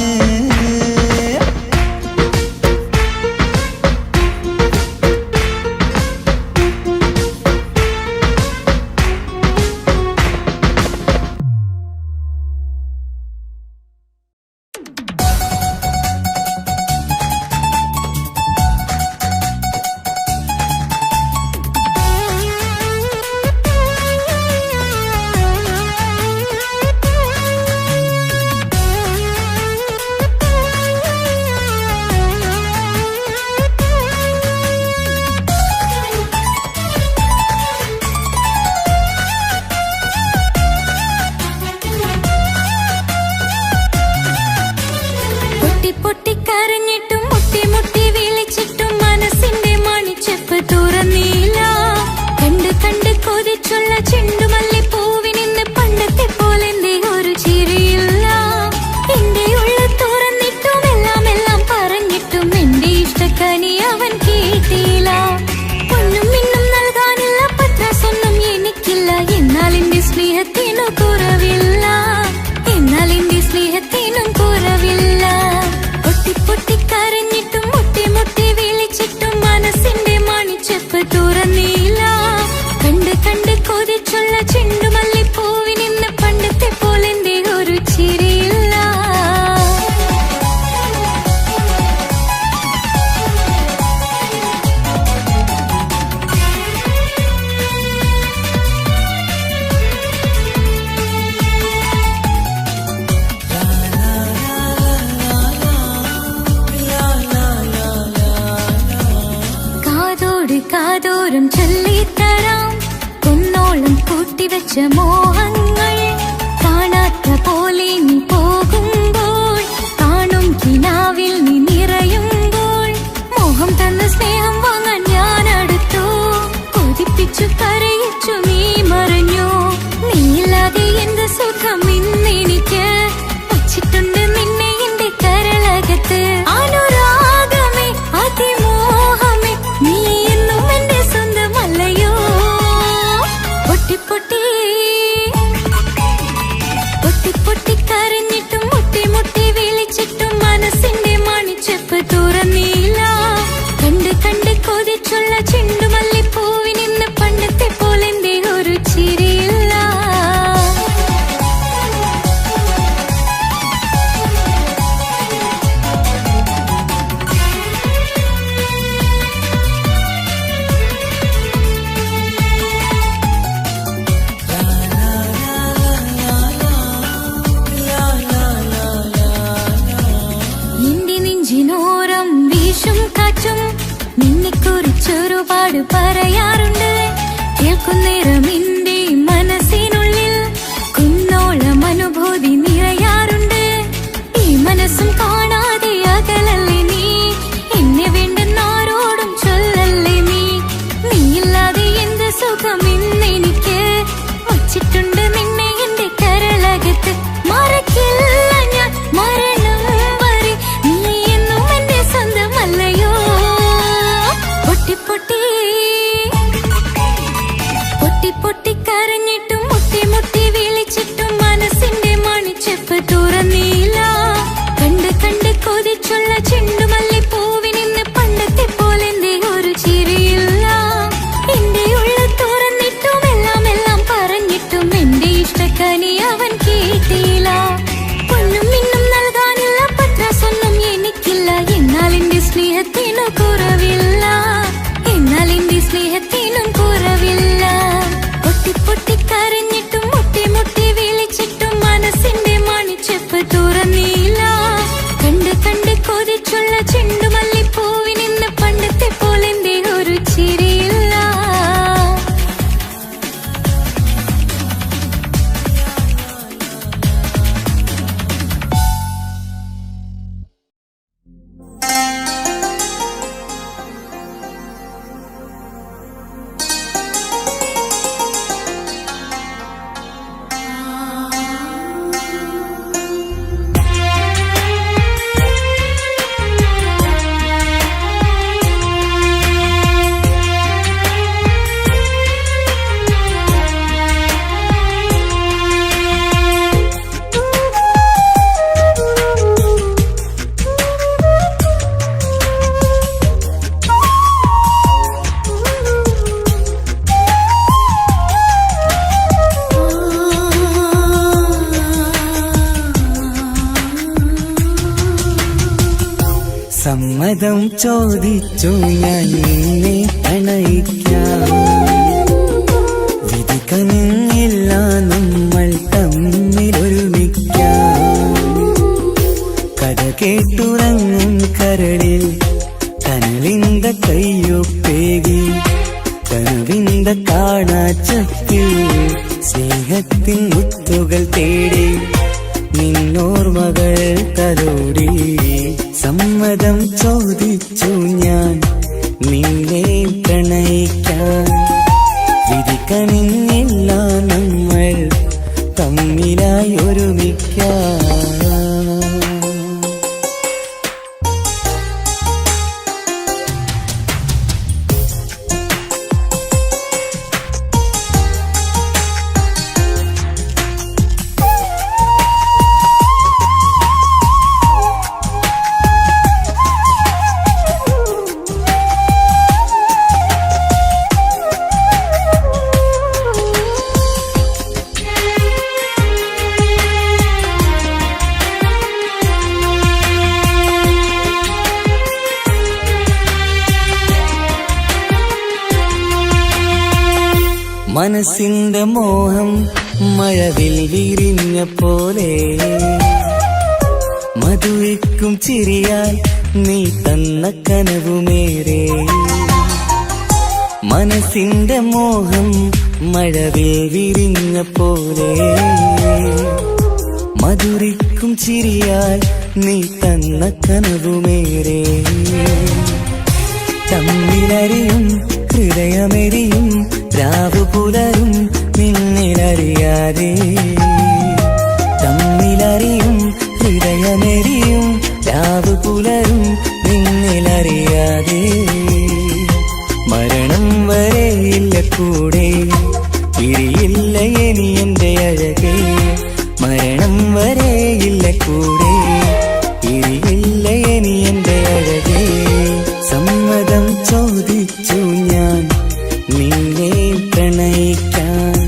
പൊട്ടിക്കരഞ്ഞിട്ടും മുട്ടി മുട്ടി വിളിച്ചിട്ടും മനസ്സിന്റെ മണിച്ചെപ്പ് തുറന്നില്ല. കണ്ട് കണ്ട് കൊതിച്ചുള്ള ചെണ്ടുമല്ലിപ്പൂവിനിന്ന് പണ്ടത്തെ പോലെന്റെ ഒരു ചിരിയില്ല. എന്റെ ഉള്ളിൽ തുറന്നിട്ടും എല്ലാം എല്ലാം പറഞ്ഞിട്ടും എന്റെ ഇഷ്ടക്കനി അവൻ കേട്ടില്ല. ഒന്നും ഇന്നും നൽകാനില്ല, പത്രാസൊന്നും എനിക്കില്ല. എന്നാൽ എന്റെ സ്നേഹത്തിനു കുറവില്ല, എന്നാൽ എന്റെ സ്നേഹത്തിനും കുറവില്ല. പൊട്ടിക്കരഞ്ഞിട്ടും മുട്ടി മുട്ടി വിളിച്ചിട്ടും മനസ്സിന്റെ മണിച്ചെപ്പ് തുറന്നില്ല. കണ്ട് കണ്ട് കൊതിച്ചുള്ള ചെണ്ടുമല്ലിപ്പൂവിനിന്ന് പണ്ടത്തെ പോലെന്റെ ഒരു ചിരിയില്ല. കാതോരം ചൊല്ലിത്തരാം കുന്നോളം കൂട്ടിവെച്ച മോഹങ്ങൾ. കാണാത്ത പോലെ നീ പോകുമ്പോൾ, കാണും കിനാവിൽ നീ നിറയുമ്പോൾ, മോഹം തന്ന സ്നേഹം വാങ്ങാൻ ഞാൻ അടുത്തു. കൊതിപ്പിച്ചു കരയിച്ചു നീ മറഞ്ഞു. നീയില്ലാതെ എന്ത് സുഖം ഇന്നെനിക്ക്. വച്ചിട്ടുണ്ട് നിന്നെ എന്റെ കരളകത്ത്. അനുരാഗമേ അതിമോഹമേ നീ എന്നും എന്റെ സ്വന്തമല്ലയോ. പൊട്ടി പൊട്ടി പൊട്ടി പൊട്ടി കരഞ്ഞിട്ടും മുട്ടി മുട്ടി വിളിച്ചിട്ടും മനസ്സിന്റെ മണിച്ചെപ്പ് തുറന്നില്ല. കണ്ട് കണ്ട് കൊതിച്ചുള്ള ചെണ്ടുമല്ലിപ്പൂവിനിന്ന് പണ്ടത്തെ പോലെന്റെ ഒരു ചിരിയില്ല. എന്റെ നെഞ്ചിനോരം വീശും കാറ്റും നിന്നെക്കുറിച്ചൊരുപാട് പറയാറുണ്ട്. കേൾക്കുന്നേരം എന്റെ മനസ്സിനുള്ളിൽ കുന്നോളം അനുഭൂതി നിറയാറുണ്ട്. ഈ മനസ്സും കാണാതെ അകലല്ലേ നീ. എന്നെ വേണ്ടെന്നാരോടും ചൊല്ലല്ലേ നീ. നീയില്ലാതെ എന്ത് സുഖം ഇന്നെനിക്ക്. വച്ചിട്ടുണ്ട് നിന്നെ എന്റെ കരളകത്ത്. മറക്കില്ല ഞാൻ മരണം വരെ, നീ എന്നും എന്റെ സ്വന്തമല്ലയോ. പൊട്ടി പൊട്ടി സമ്മതം ചോദിച്ചു ഞാൻ നിന്നെ പ്രണയിക്കാം. വിധി കനിഞ്ഞില്ല നമ്മൾ തമ്മിലൊരുമിക്കാം. കഥ കേട്ടുറങ്ങും കരളിൽ കനലിന്ത കയ്യൊപ്പേകി കനവിന്ത കാണാച്ചത്തിൽ സ്നേഹത്തിൻ മുത്തുകൾ തേടി നിന്നോർമകൾ തലോടി. സമ്മതം ചോദിച്ചു ഞാൻ നിന്നെ പ്രണയിക്കാൻ. വിധി കനിഞ്ഞില്ല നമ്മൾ തമ്മിലായി ഒരുമിക്കാം. മനസ്സിന്റെ മോഹം മഴവിൽ വിരിഞ്ഞ പോലെ മധുവിക്കും ചിരിയാൽ നീ തന്ന കനവുമേറെ. മനസ്സിന്റെ മോഹം മഴവിൽ വിരിഞ്ഞ പോലെ മധുരിക്കും ചിരിയാൽ നീ തന്ന കനവുമേറെ. തമ്മിലറിയും ഹൃദയമെരിയും രാവു പുലരും നിന്നിലറിയാതെ. തമ്മിലറിയും ഹൃദയമെരിയും രാവു പുലരും നിന്നിലറിയാതെ. മരണം വരെയില്ല കൂടെ പിരിയില്ല ഇനി എന്റെ അഴകേ. മരണം വരെയില്ല കൂടെ പിരിയില്ല ഇനി എന്റെ അഴകേ. സമ്മതം ചോദിച്ചു ഞാൻ നിന്നെ പ്രണയിക്കാൻ.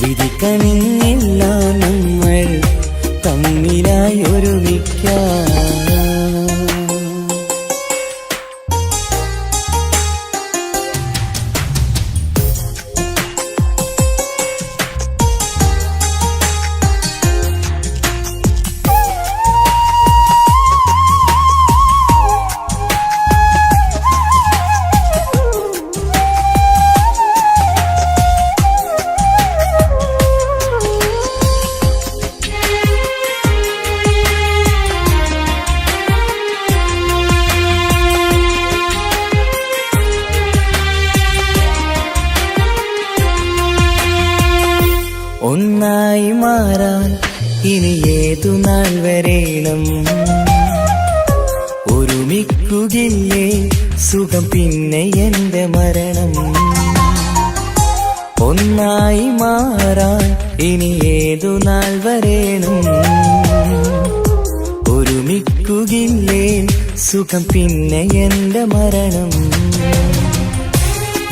വിധി കനിഞ്ഞില്ല നമ്മൾ തമ്മിലായി ഒരുമിക്കാം. ഒന്നായി മാറാൻ ഇനി ഏതു നാൾ വരേണം. ഒരുമിക്കുകയില്ലേ സുഖം പിന്നെ എന്റെ മരണം. ഒന്നായി മാറാൻ ഇനി ഏതു നാൾ വരേണം. ഒരുമിക്കുകയില്ലേ സുഖം പിന്നെ എന്റെ മരണം.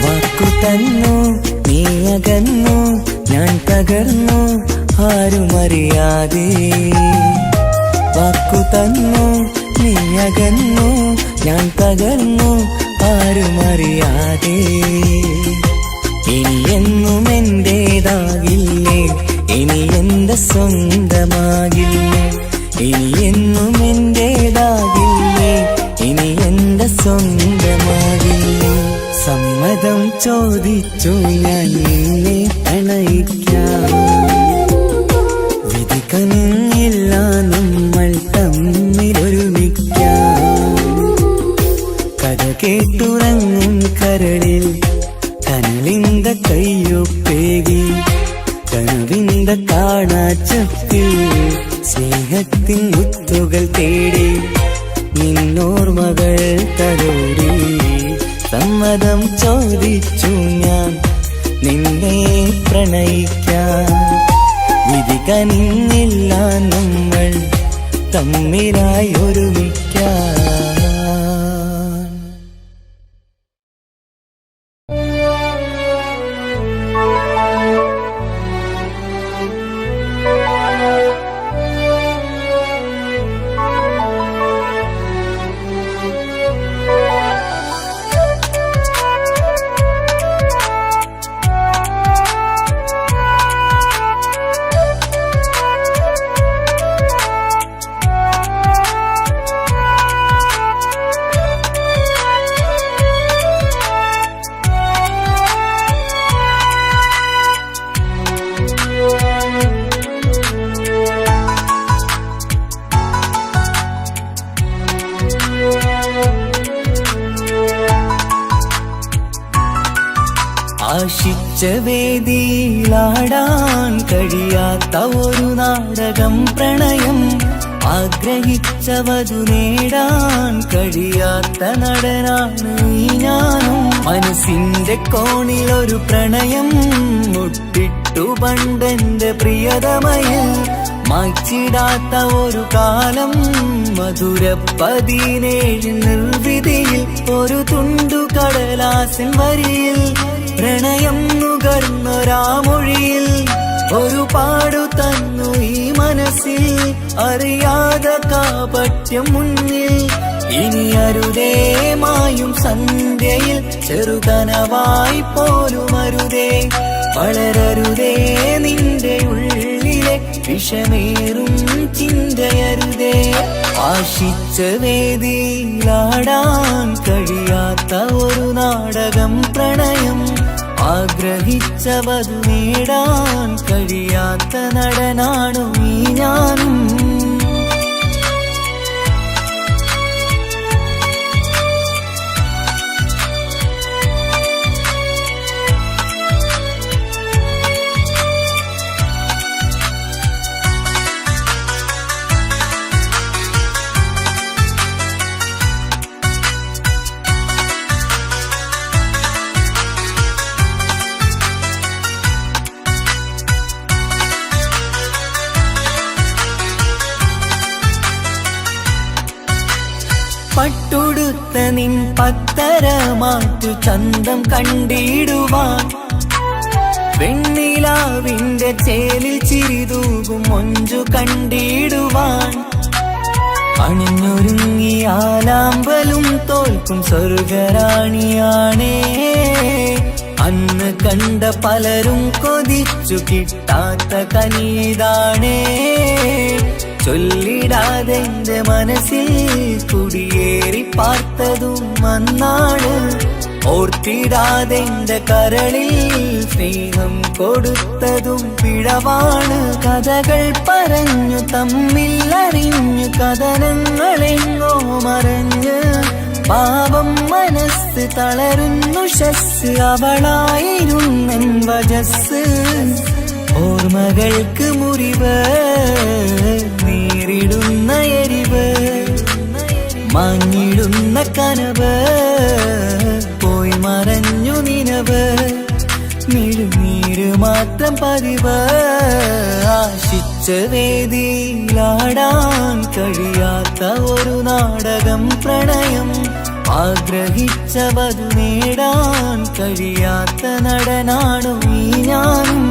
വാക്കു തന്നു നീ അകന്നു ഞാൻ തകർന്നു ആരുമറിയാതെ. വാക്കു തന്നു നീ അകന്നു ഞാൻ തകർന്നു ആരുമറിയാതെ. ഇനി എന്നും എന്റേതാകില്ലേ ഇനി എന്റെ സ്വന്തമാകില്ലേ. ഇനി എന്നും എന്റേതാകില്ലേ ഇനി എന്റെ സ്വന്തമാകില്ലേ. സമ്മതം ചോദിച്ചു ഞാൻ നിന്നെ പ്രണയിക്കാം. വിധി കനിഞ്ഞില്ല നമ്മൾ തമ്മിലൊരുമിക്കാം. കഥ കേട്ടുറങ്ങും കരളിൽ കനലിന്ത കയ്യൊപ്പേകി കനവിന്ത കാണാച്ചത്തിൽ സ്നേഹത്തിൻ മുത്തുകൾ തേടി നിന്നോർമകൾ തലോടി. സമ്മതം ചോദിച്ചു ഞാൻ നിന്നെ പ്രണയിക്കാൻ. വിധി കനിഞ്ഞില്ല നമ്മൾ തമ്മിലായി ഒരുമിക്കാൻ. ആശിച്ച വേദിയിലാടാൻ കഴിയാത്ത ഒരു നാടകം പ്രണയം, ആഗ്രഹിച്ച വധു നേടാൻ കഴിയാത്ത നടനാണ് ഈ ഞാനും. മനസ്സിന്റെ കോണിൽ ഒരു പ്രണയം മുട്ടിട്ടു പണ്ടെന്റെ പ്രിയതമയിൽ, മായ്ച്ചിടാത്ത ഒരു കാലം മധുര 17 നിർവിധിയിൽ, ഒരു തുണ്ടു കടലാസിൻ വരിയിൽ പ്രണയം നുകർന്നൊരാമൊഴിയിൽ ഒരു പാടു തന്നു ഈ മനസ്സിൽ, അറിയാതെ കാപട്യം മുന്നിൽ. ഇനി അരുതേ മായും സന്ധ്യയിൽ ചെറുകനവായി പോലും അരുതേ, വളരരുതേ നിന്റെ ഉള്ളിലെ വിഷമേറും ചിന്തയരുതേ. ആശിച്ച വേദിയിലാടാൻ കഴിയാത്ത ഒരു നാടകം പ്രണയം, ആഗ്രഹിച്ച വധു നേടാൻ കഴിയാത്ത നടനാണു ഈ ഞാനും. പട്ടുടുത്ത നിൻ പത്തര മാറ്റു ചന്തം കണ്ടിടുവാൻ, വെണ്ണിലാവിന്റെ ചേലിൽ ചിരിതൂകും മൊഞ്ചു കണ്ടിടുവാൻ, അണിഞ്ഞൊരുങ്ങിയാലാമ്പലും തോൽക്കും സ്വർഗരാണിയാണേ. അന്ന് കണ്ട പലരും കൊതിച്ചു കിട്ടാത്ത കനീതാണേ, ചൊല്ലിടാതെ എന്റെ മനസ്സിൽ കുടിയേറി പാർത്തതും അന്നാണ്, ഓർത്തിടാതെ എന്റെ കരളിൽ സ്നേഹം കൊടുത്തതും പിഴവാണ്. കഥകൾ പറഞ്ഞു തമ്മിൽ അറിഞ്ഞു കഥനങ്ങളെങ്ങോ മറഞ്ഞ്, പാപം മനസ്സ് തളരുന്നു ശസ്, അവളായിരുന്നെൻ വജസ്. ഓർമ്മകൾക്ക് മുറിവ് നേരിടുന്ന എരിവ്, മാഞ്ഞിടുന്ന കനവ് പോയി മറഞ്ഞു നിനവ്, മിഴുനീര് മാത്രം പതിവ്. ആശിച്ച വേദിയിലാടാൻ കഴിയാത്ത ഒരു നാടകം പ്രണയം, ആഗ്രഹിച്ച വധു നേടാൻ കഴിയാത്ത നടനാണു ഈ ഞാനും.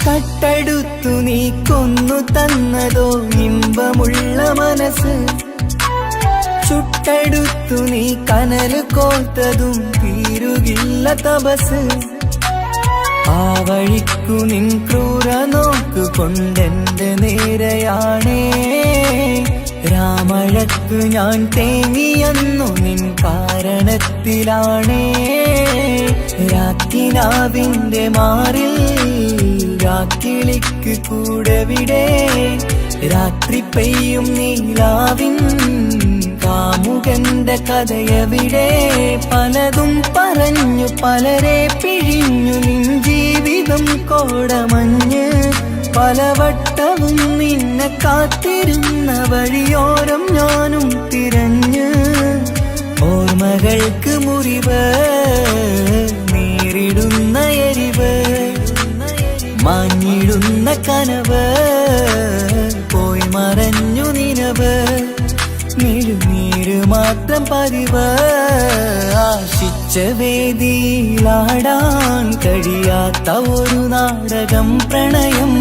കട്ടെടുത്തു നീ കൊന്നു തന്നതോ ഇമ്പമുള്ള മനസ്സ്, ചുട്ടെടുത്തു നീ കനല് കോർത്തതും തീരുകില്ല തപസ്. ആ വഴിക്കു നിൻ ക്രൂര നോക്കു കൊണ്ടെന്റെ നേരെയാണേ, രാമഴക്കു ഞാൻ തേങ്ങിയെന്നു നിൻ കാരണത്തിലാണേ. രാത്തിനാവിന്റെ മാറിൽ രാക്കിളിക്ക് കൂടെവിടെ, രാത്രി പെയ്യും നീലാവിൻ കാമുകന്റെ കഥയവിടെ. പലതും പറഞ്ഞു പലരെ പിഴിഞ്ഞു നിൻ ജീവിതം കോടമഞ്ഞ്, പലവട്ടവും നിന്നെ കാത്തിരുന്ന വഴിയോരം ഞാനും തിരഞ്ഞ്. ഓർമ്മകൾക്ക് മുറിവ് നേരിടുന്ന എരിവ്, മാഞ്ഞിടുന്ന കനവ് പോയി മറഞ്ഞു നിനവ്, മിഴുനീര് മാത്രം പതിവ്. ആശിച്ച വേദിയിലാടാൻ കഴിയാത്ത ഒരു നാടകം പ്രണയം,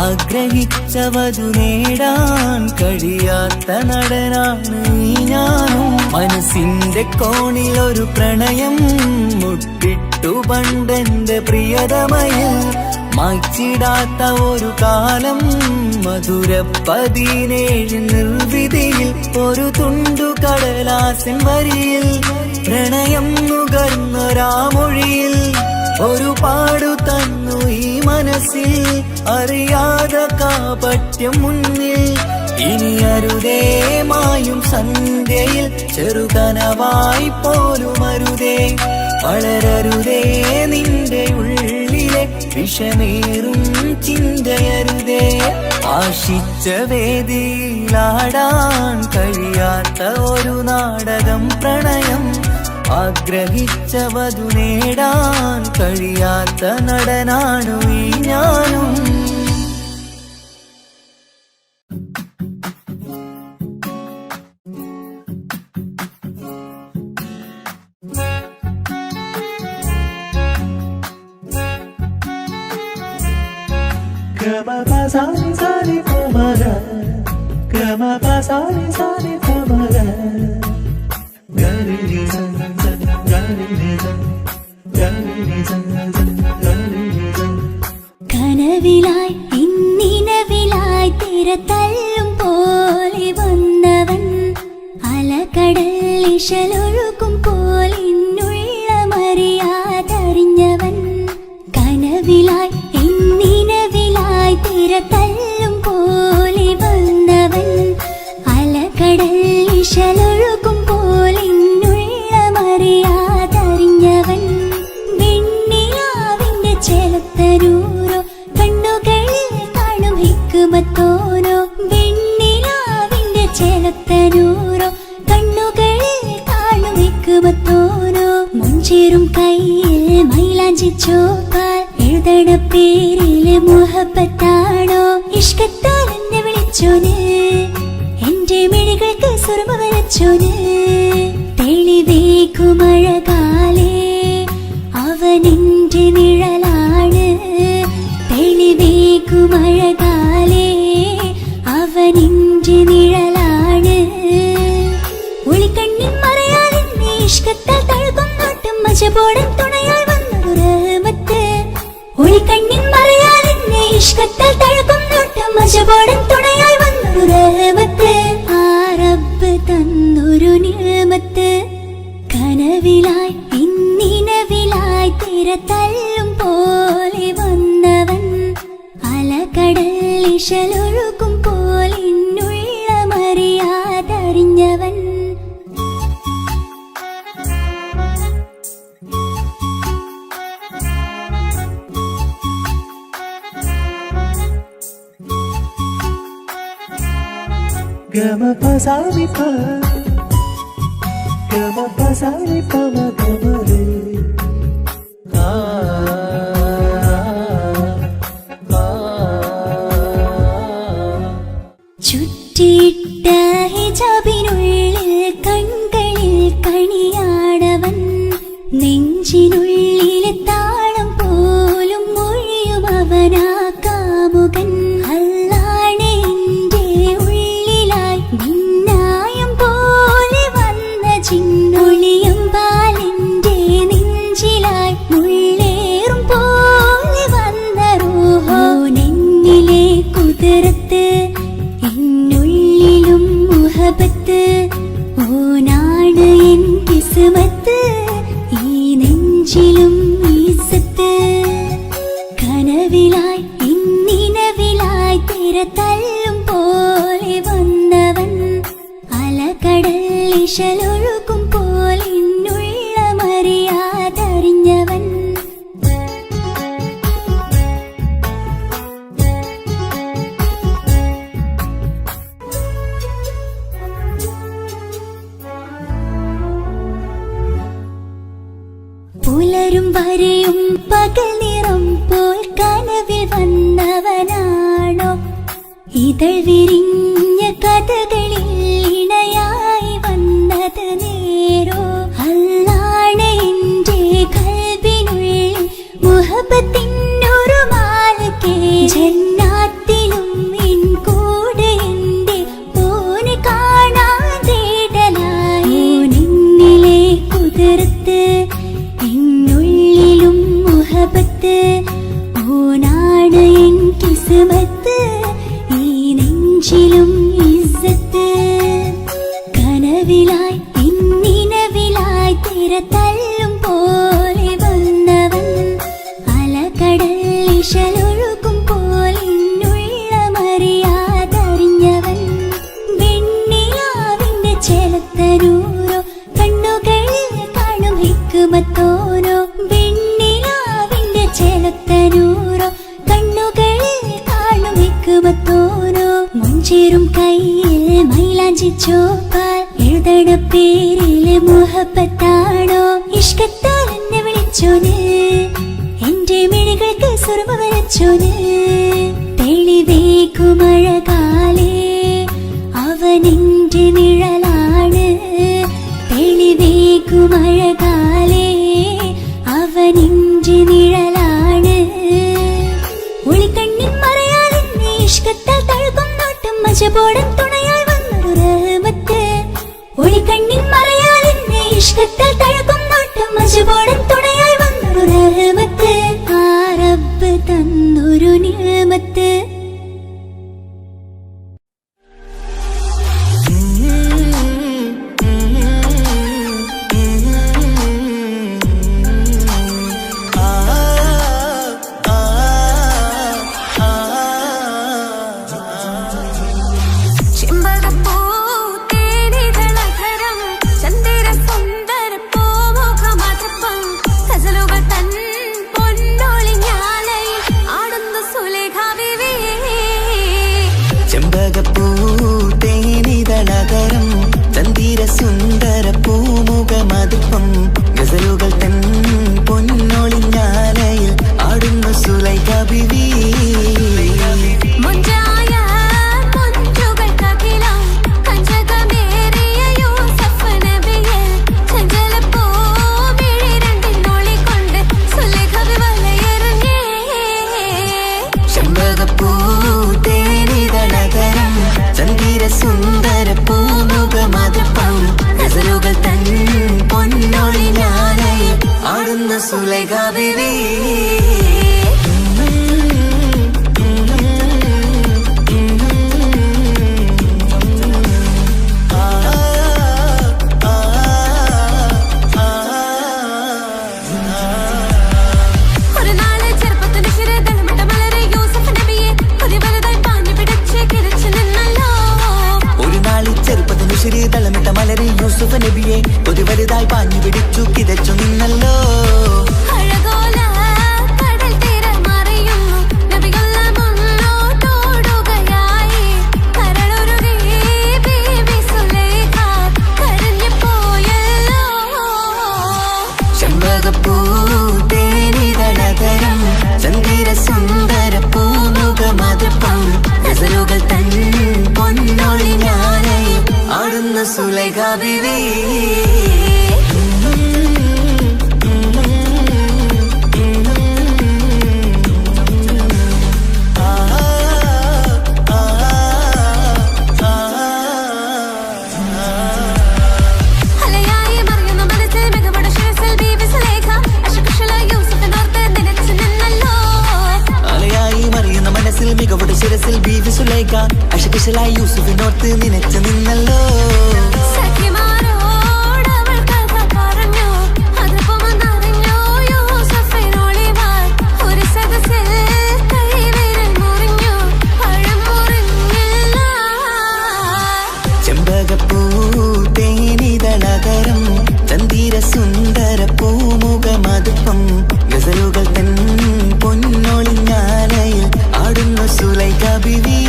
ആഗ്രഹിച്ച വധു നേടാൻ കഴിയാത്ത നടനാണ് ഈ ഞാനും. മനസ്സിന്റെ കോണിൽ ഒരു പ്രണയം മുട്ടിട്ടു പണ്ടെന്റെ പ്രിയതമയിൽ, മായ്ച്ചിടാത്ത ഒരു കാലം മധുര 17 നിർവിധിയിൽ ഒരു തുണ്ടു കടലാസിൻ വരിയിൽ പ്രണയം നുകർന്നൊരാമൊഴിയിൽ ഒരു പാടു തന്നു ഈ മനസ്സിൽ അറിയാതെ കാപട്യം മുന്നിൽ ഇനി അരുതേ മായും സന്ധ്യയിൽ ചെറുകനവായി പോലും അരുതേ വളരരുതേ നിന്റെ ഉള്ളിലെ വിഷമേറും ചിന്തയരുതേ ആശിച്ച വേദിയിലാടാൻ കഴിയാത്ത ഒരു നാടകം പ്രണയം ആഗ്രഹിച്ചവതു നേടാൻ കഴിയാത്ത നടനാണു ഈ ഞാനും കനവിലായി ഇന്നിനവിലായി തിരതല്ലും പോലെ വന്നവൻ അലകടൽ ഇശലൊഴുക്കും പോലെ ഇന്നുള്ളമറിയാതറിഞ്ഞവൻ കനവിലായി ഇന്നിനവിലായി തിരതല്ലും പോലെ വന്നവൻ അലകടൽ ഇശലൊഴുക്കും പോലെ ഇന്നുള്ളമറിയാതറിഞ്ഞവൻ വെണ്ണിലാവിന്റെ ചെലത്തരൂരോ കണ്ണുകളിൽ കാണും ഹിക്കുമത്തോനോ വെണ്ണിലാവിന്റെ ചെലത്തരൂരോ കണ്ണുകളിൽ കാണും ഹിക്കുമത്തോനോ മുഞ്ചേറും കയ്യിൽ മൈലാഞ്ചി ചോപ്പാൽ എഴുതണ പേരിലെ മുഹബത്താണോ ഇഷ്കത്താൽ എന്നെ വിളിച്ചോന് എന്റെ മിഴികൾക്ക് സുർമ വരച്ചോന് തെളിവേക്കുമഴകാലേ അവനെന്റെ നിഴലാണ് തെളിവേക്കുമഴകാലേ അവനെന്റെ നിഴലാണ് ഒളിക്കണ്ണിൻ മറയാൽ എന്നെ ഇഷ്കത്താൽ തഴുകും നോട്ടും മജബോടൻ തുണയായി വന്നൊരു റഹ്മത്ത് ഒളിക്കണ്ണിൻ മറയാൽ എന്നെ ഇഷ്കത്താൽ തഴുകും നോട്ടും മജബോടൻ തുണയായി വന്നൊരു റഹ്മത്ത് ആ റബ്ബ് തന്നൊരു നിഅമത്ത് കനവിലായി ഇന്നിനവിലായി തിരതല്ലും പോലെ വന്നവൻ അലകടൽ ഇശലൊഴുക്കും പോലെ ഇന്നുള്ളമറിയാതറിഞ്ഞവൻ ചുറ്റിയിട്ട ഹിജാബിനുള്ളിൽ കൺകളിൽ കണിയാടവൻ നെഞ്ചിനുള്ളിലെ താളം പോലും മൊഴിയും അവനാ കാമുകൻ അല്ലാണെ എന്റെ ഉള്ളിലായി മിന്നായം പോലെ വന്ന ചിന്നൊളിയും പാലെന്റെ നെഞ്ചിലായി മുള്ളേറും പോലെ വന്ന റൂഹോ നെഞ്ഞിലെ കുതിരത്ത് എന്നുള്ളിലും മുഹബത്ത് ഓനാണ് എൻ കിസ്മത്ത് ഈ നെഞ്ചിലും ഈസത്ത് കനവിലായി ഇന്നിനവിലായി തിരതല്ലും പോലെ വന്നവൻ അലകടൽ ഇശലൊഴുക്കും പോലെ ഇന്നുള്ളമറിയാതറിഞ്ഞവൻ പുലരും വരെയും പകൽ നിറം പോൽ കനവിൽ വന്നവനാണോ ഇതൾ വിരിഞ്ഞ കഥകളിൽ ഇണയായി വന്നത് നേരോ അല്ലാണെ എന്റെ കൽബിനുള്ളിൽ മുഹബത്തിനൊരു മാലക്കേ ജന്നാത്തിലും എൻ കൂടെ എന്റെ ഓനെ കാണാൻ തേടലായി നിന്നിലെ കുതിർത്ത് എന്നുള്ളിലും മുഹബത്ത് ഓനാ നീയാണ് എൻ കിസ്മത്ത്, ഈ നെഞ്ചിലും ഇസ്സത്ത്. കനവിലായി നിനവിലായി തിരതല്ലും പോലെ വന്നവൻ, അലകടൽ ഇശലൊഴുകും പോലിന്നുള്ളമറിയാതറിഞ്ഞവൻ. വെണ്ണിലാവിന്റെ ചേലത്തനൂരോ കണ്ണുകളിൽ കാണും ഹിക്മത്തോരോ, വെണ്ണിലാവിന്റെ ചേലത്തനൂരോ കണ്ണുകളിൽ കാണും ഹിക്മത്തോരോ. മുഞ്ചേറും കയ്യിൽ മൈലാഞ്ചി ചോപ്പാൽ എഴുതണ പേരില് മുഹബത്താണോ, ഇഷ്കത്താൽ എന്നെ വിളിച്ചോന്, എന്റെ മിഴികൾക്ക് സുർമ വരച്ചോന്. തെളിവേകുമഴകാലേ അവനെന്റെ നിഴലാണ്, തെളിവേകുമഴകാലേ അവനെന്റെ നിഴലാണ്. ഒളിക്കണ്ണിൻ മറയാൽ എന്നെ ഇഷ്കത്താൽ തഴുകും നോട്ടം മജബോടൻ തുണയായി വന്നൊരു റഹ്മത്ത്. ഒളിക്കണ്ണിൻ മറയാൽ എന്നെ ഇഷ്കത്താൽ തഴുകും നോട്ടം മജബോടൻ തുണയായി വന്നൊരു റഹ്മത്ത്. ആ റബ്ബ് തന്നൊരു നിഅമത്ത്. ചെമ്പകപ്പൂതേനിതളകരം ചന്ദിര സുന്ദര പൂമുഖമതുപ്പം ഗസലുകൾ തൻ പൊന്നൊളിഞ്ഞാലയിൽ ആടുന്ന സുലൈഖ ബിവി. ചെമ്പകപ്പൂതേനിതളകരം ചന്ദിര സുന്ദര പൂമുഖമതുപ്പം ഗസലുകൾ തൻ പൊന്നൊളിഞ്ഞാലയിൽ ആടുന്ന സുലൈഖ ബിവി. തളമിട്ട മലരി യൂസുഫ് നബിയെ ഒരു വലുതായി പാഞ്ഞു പിടിച്ചു കിതച്ചു നിന്നല്ലോ. ചെമ്പകപ്പൂതേനിതളകരം ചന്ദിര സുന്ദര പൂമുഖമതുപ്പം ഗസലുകൾ തൻ പൊന്നൊളിഞ്ഞാലയിൽ ആടുന്ന സുലൈഖ ബിവി. മികവുടെ ശിരസിൽ ബീവി സുലൈഖ അശകുശലായി യൂസുഫിനോർത്ത് നിനച്ചു നിന്നല്ലോ. ചെമ്പകപ്പൂതേനിതളകരം ചന്ദിര സുന്ദര പൂമുഖമതുപ്പം ഗസലുകൾ തൻ പൊന്നൊളിഞ്ഞാലയിൽ ആടുന്ന സുലൈഖ ബിവി.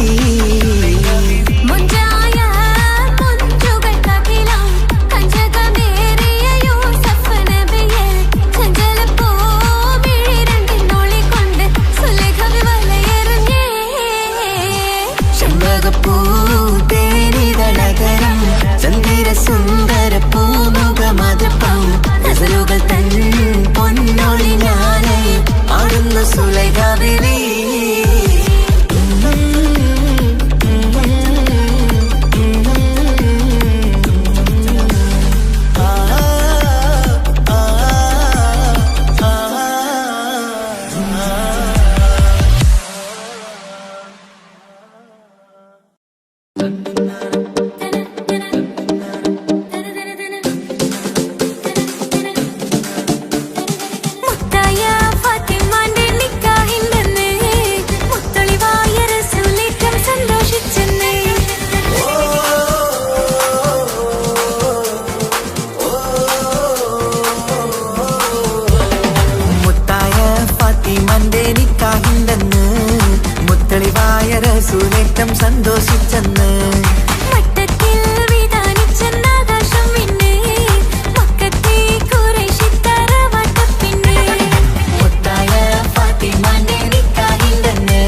ചെമ്പകപ്പൂതേനിതളകരം ചന്ദിര സുന്ദര പൂമുഖമതുപ്പം ഗസലുകൾ തൻ പൊന്നൊളിഞ്ഞാലയിൽ ആടുന്ന സുലൈഖ ബിവി. റസൂലേറ്റം സന്തോഷിച്ചെന്ന് മട്ടത്തിൽ വിധാനിച്ചെന്നാകാശം പിന്നെ മക്കത്തെ ഖുറൈശി തറവാട്ടപ്പിന്നെ മുത്തായ ഫാത്തിമാന്റെ നിക്കാഹിന്റെന്ന്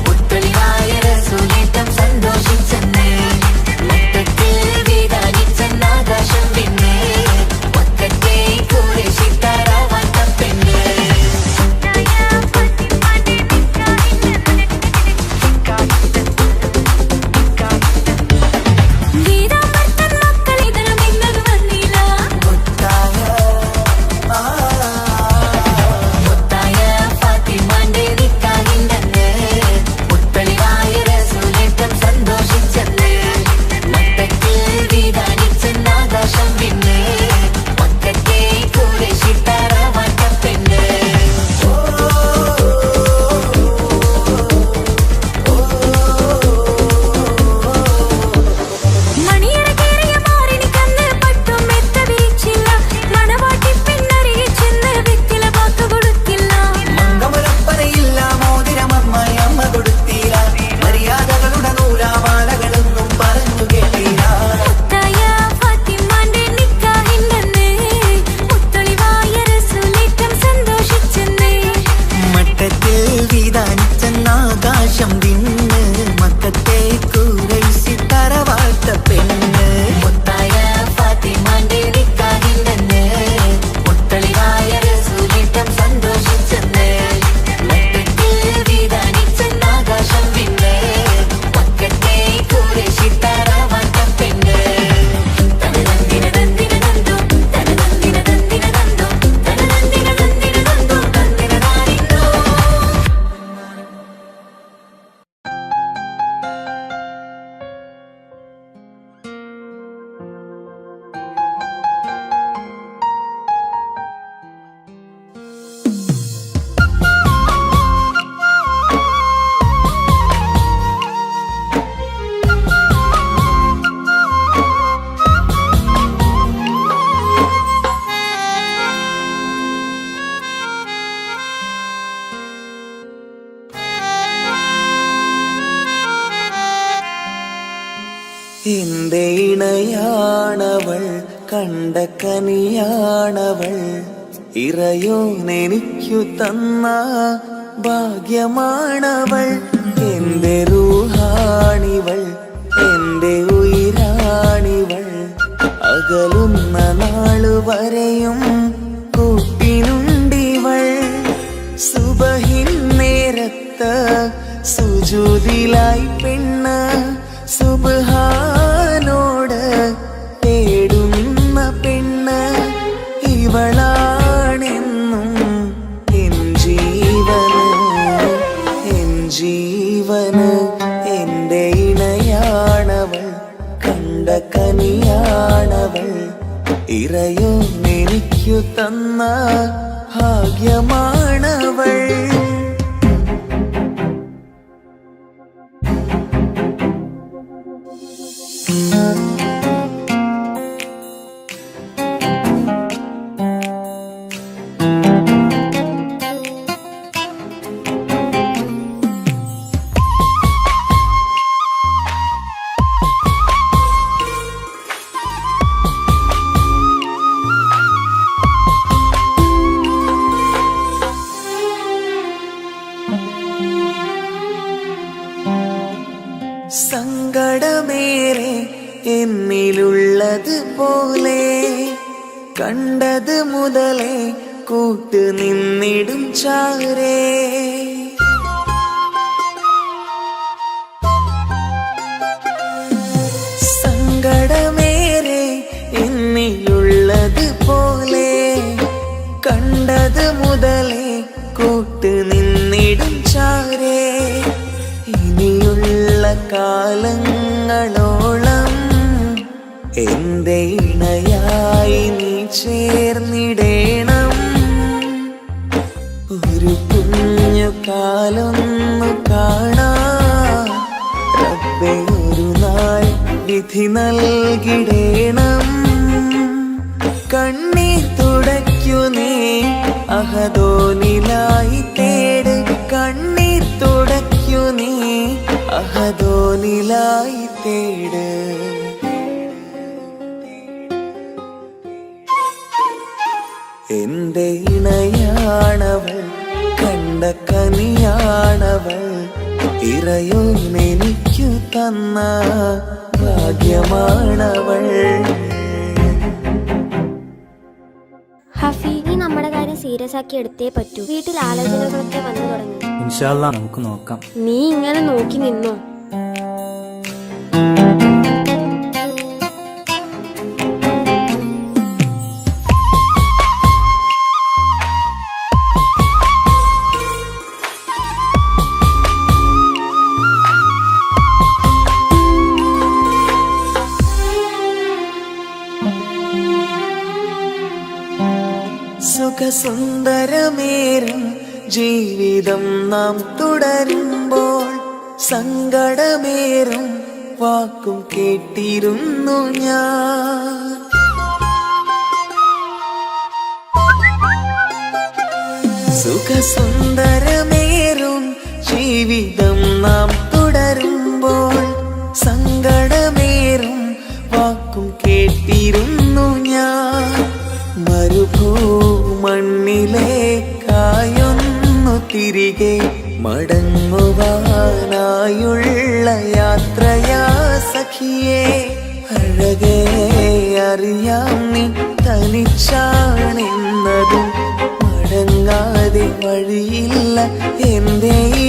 മുത്തൊളിവായ റസൂലേറ്റം സന്തോഷിച്ചെന്ന് മട്ടത്തിൽ വിധാനിച്ചെന്നാകാശം പിന്നെ മക്കത്തെ ഖുറൈശി തറവാട്ടപ്പിന്നെ ആകാശം തിന്ന് മക്കത്തെ ഖുറൈശി തറവാട്ട പെണ്ണ് മുത്തായ ഫാത്തിമാന്റെ നിക്കാഹിന്റെന്ന് മുത്തളിവായ റസൂലേറ്റം സന്തോഷിച്ചെന്ന് മക്കത്തിൽ വിധാനിച്ചെന്നാകാശം പിന്നെ മക്കത്തെ ഖുറൈശി തറവാട്ട പെണ്ണ് തനനന്ദിന നന്ദിന നന്ദു തനനന്ദിന നന്ദിന നന്ദു തനനന്ദിന നന്ദിന നന്ദു തന്ദിന നാരിന്തോ എന്റെ ഇണയാണവൾ കണ്ട കനിയാണവൾ ഇറയോനെനിക്കു തന്ന ഭാഗ്യമാണവൾ എന്റെ റൂഹാണിവൾ എന്റെ ഉയിരാണിവൾ അകലുന്ന നാളു വരെയും കൂട്ടിനുണ്ടിവൾ സുബഹിൻ നേരത്ത് സുജൂദിലായി പെണ്ണ് സുബ്ഹാനോട് തേടുന്ന പെണ്ണ് ഇവളാണെന്നും എൻ ജീവന് എന്റെ ഇണയാണവൾ കണ്ട കനിയാണവൾ ഇറയോനെനിക്കു തന്ന ഭാഗ്യമാണവൾ സങ്കടമേറെ എന്നിലുള്ളത് പോലെ കണ്ടത് മുതലേ കൂട്ട് നിന്നിടും ചാരേ സങ്കടമേറെ എന്നിലുള്ളത് പോലെ കണ്ടത് മുതലേ കൂട്ട് നിന്നിടും ചാരേ ഇനിയുള്ള കാലങ്ങളോളം എന്റെ ഇണയായി നീ ചേർന്നിടേണം ഒരു കുഞ്ഞു കാലൊന്നു കാണാൻ റബ്ബേ ഒരു നാൾ വിധി നൽകിടേണം കണ്ണീർ തുടയ്ക്കു നീ അഹദോനിലായി തേട് കണ്ണീർ തുടയ്ക്കു നീ തേട്. എന്റെ ഇണയാണവൾ, കണ്ട കനിയാണവൾ, ഇറയോനെനിക്കു തന്ന ഭാഗ്യമാണവൾ. ഹഫി, നീ നമ്മുടെ കാര്യം സീരിയസ് ആക്കി എടുത്തേ പറ്റൂ. വീട്ടിൽ ആലോചനകളൊക്കെ വന്നു തുടങ്ങി. ഇൻഷാ അല്ലാ നമുക്ക് നോക്കാം. നീ ഇങ്ങനെ നോക്കി നിന്നോ? സുഖസുന്ദരമേറും ജീവിതം നാം തുടരുമ്പോൾ സങ്കടമേറും വാക്കും കേട്ടിരുന്നു ഞാൻ. സുഖസുന്ദരമേറും ജീവിതം നാം തുടരുമ്പോൾ സങ്കടമേറും വാക്കും കേട്ടിരുന്നു ഞാൻ. മരുഭൂമണ്ണിലേക്കായൊന്നു തിരികെ മടങ്ങുവാനായുള്ള യാത്രയാ സഖിയേ. അഴകേ അറിയാം നീ തനിച്ചാണെന്നതും മടങ്ങാതെ വഴിയില്ല എന്റെ ഈ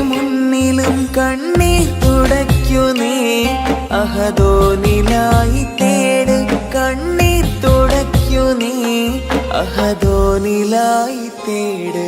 മുന്നിലും. കണ്ണീർ തുടയ്ക്കു നീ അഹദോനിലായി തേട്. കണ്ണീർ തുടയ്ക്കു നീ അഹദോനിലായി തേട്.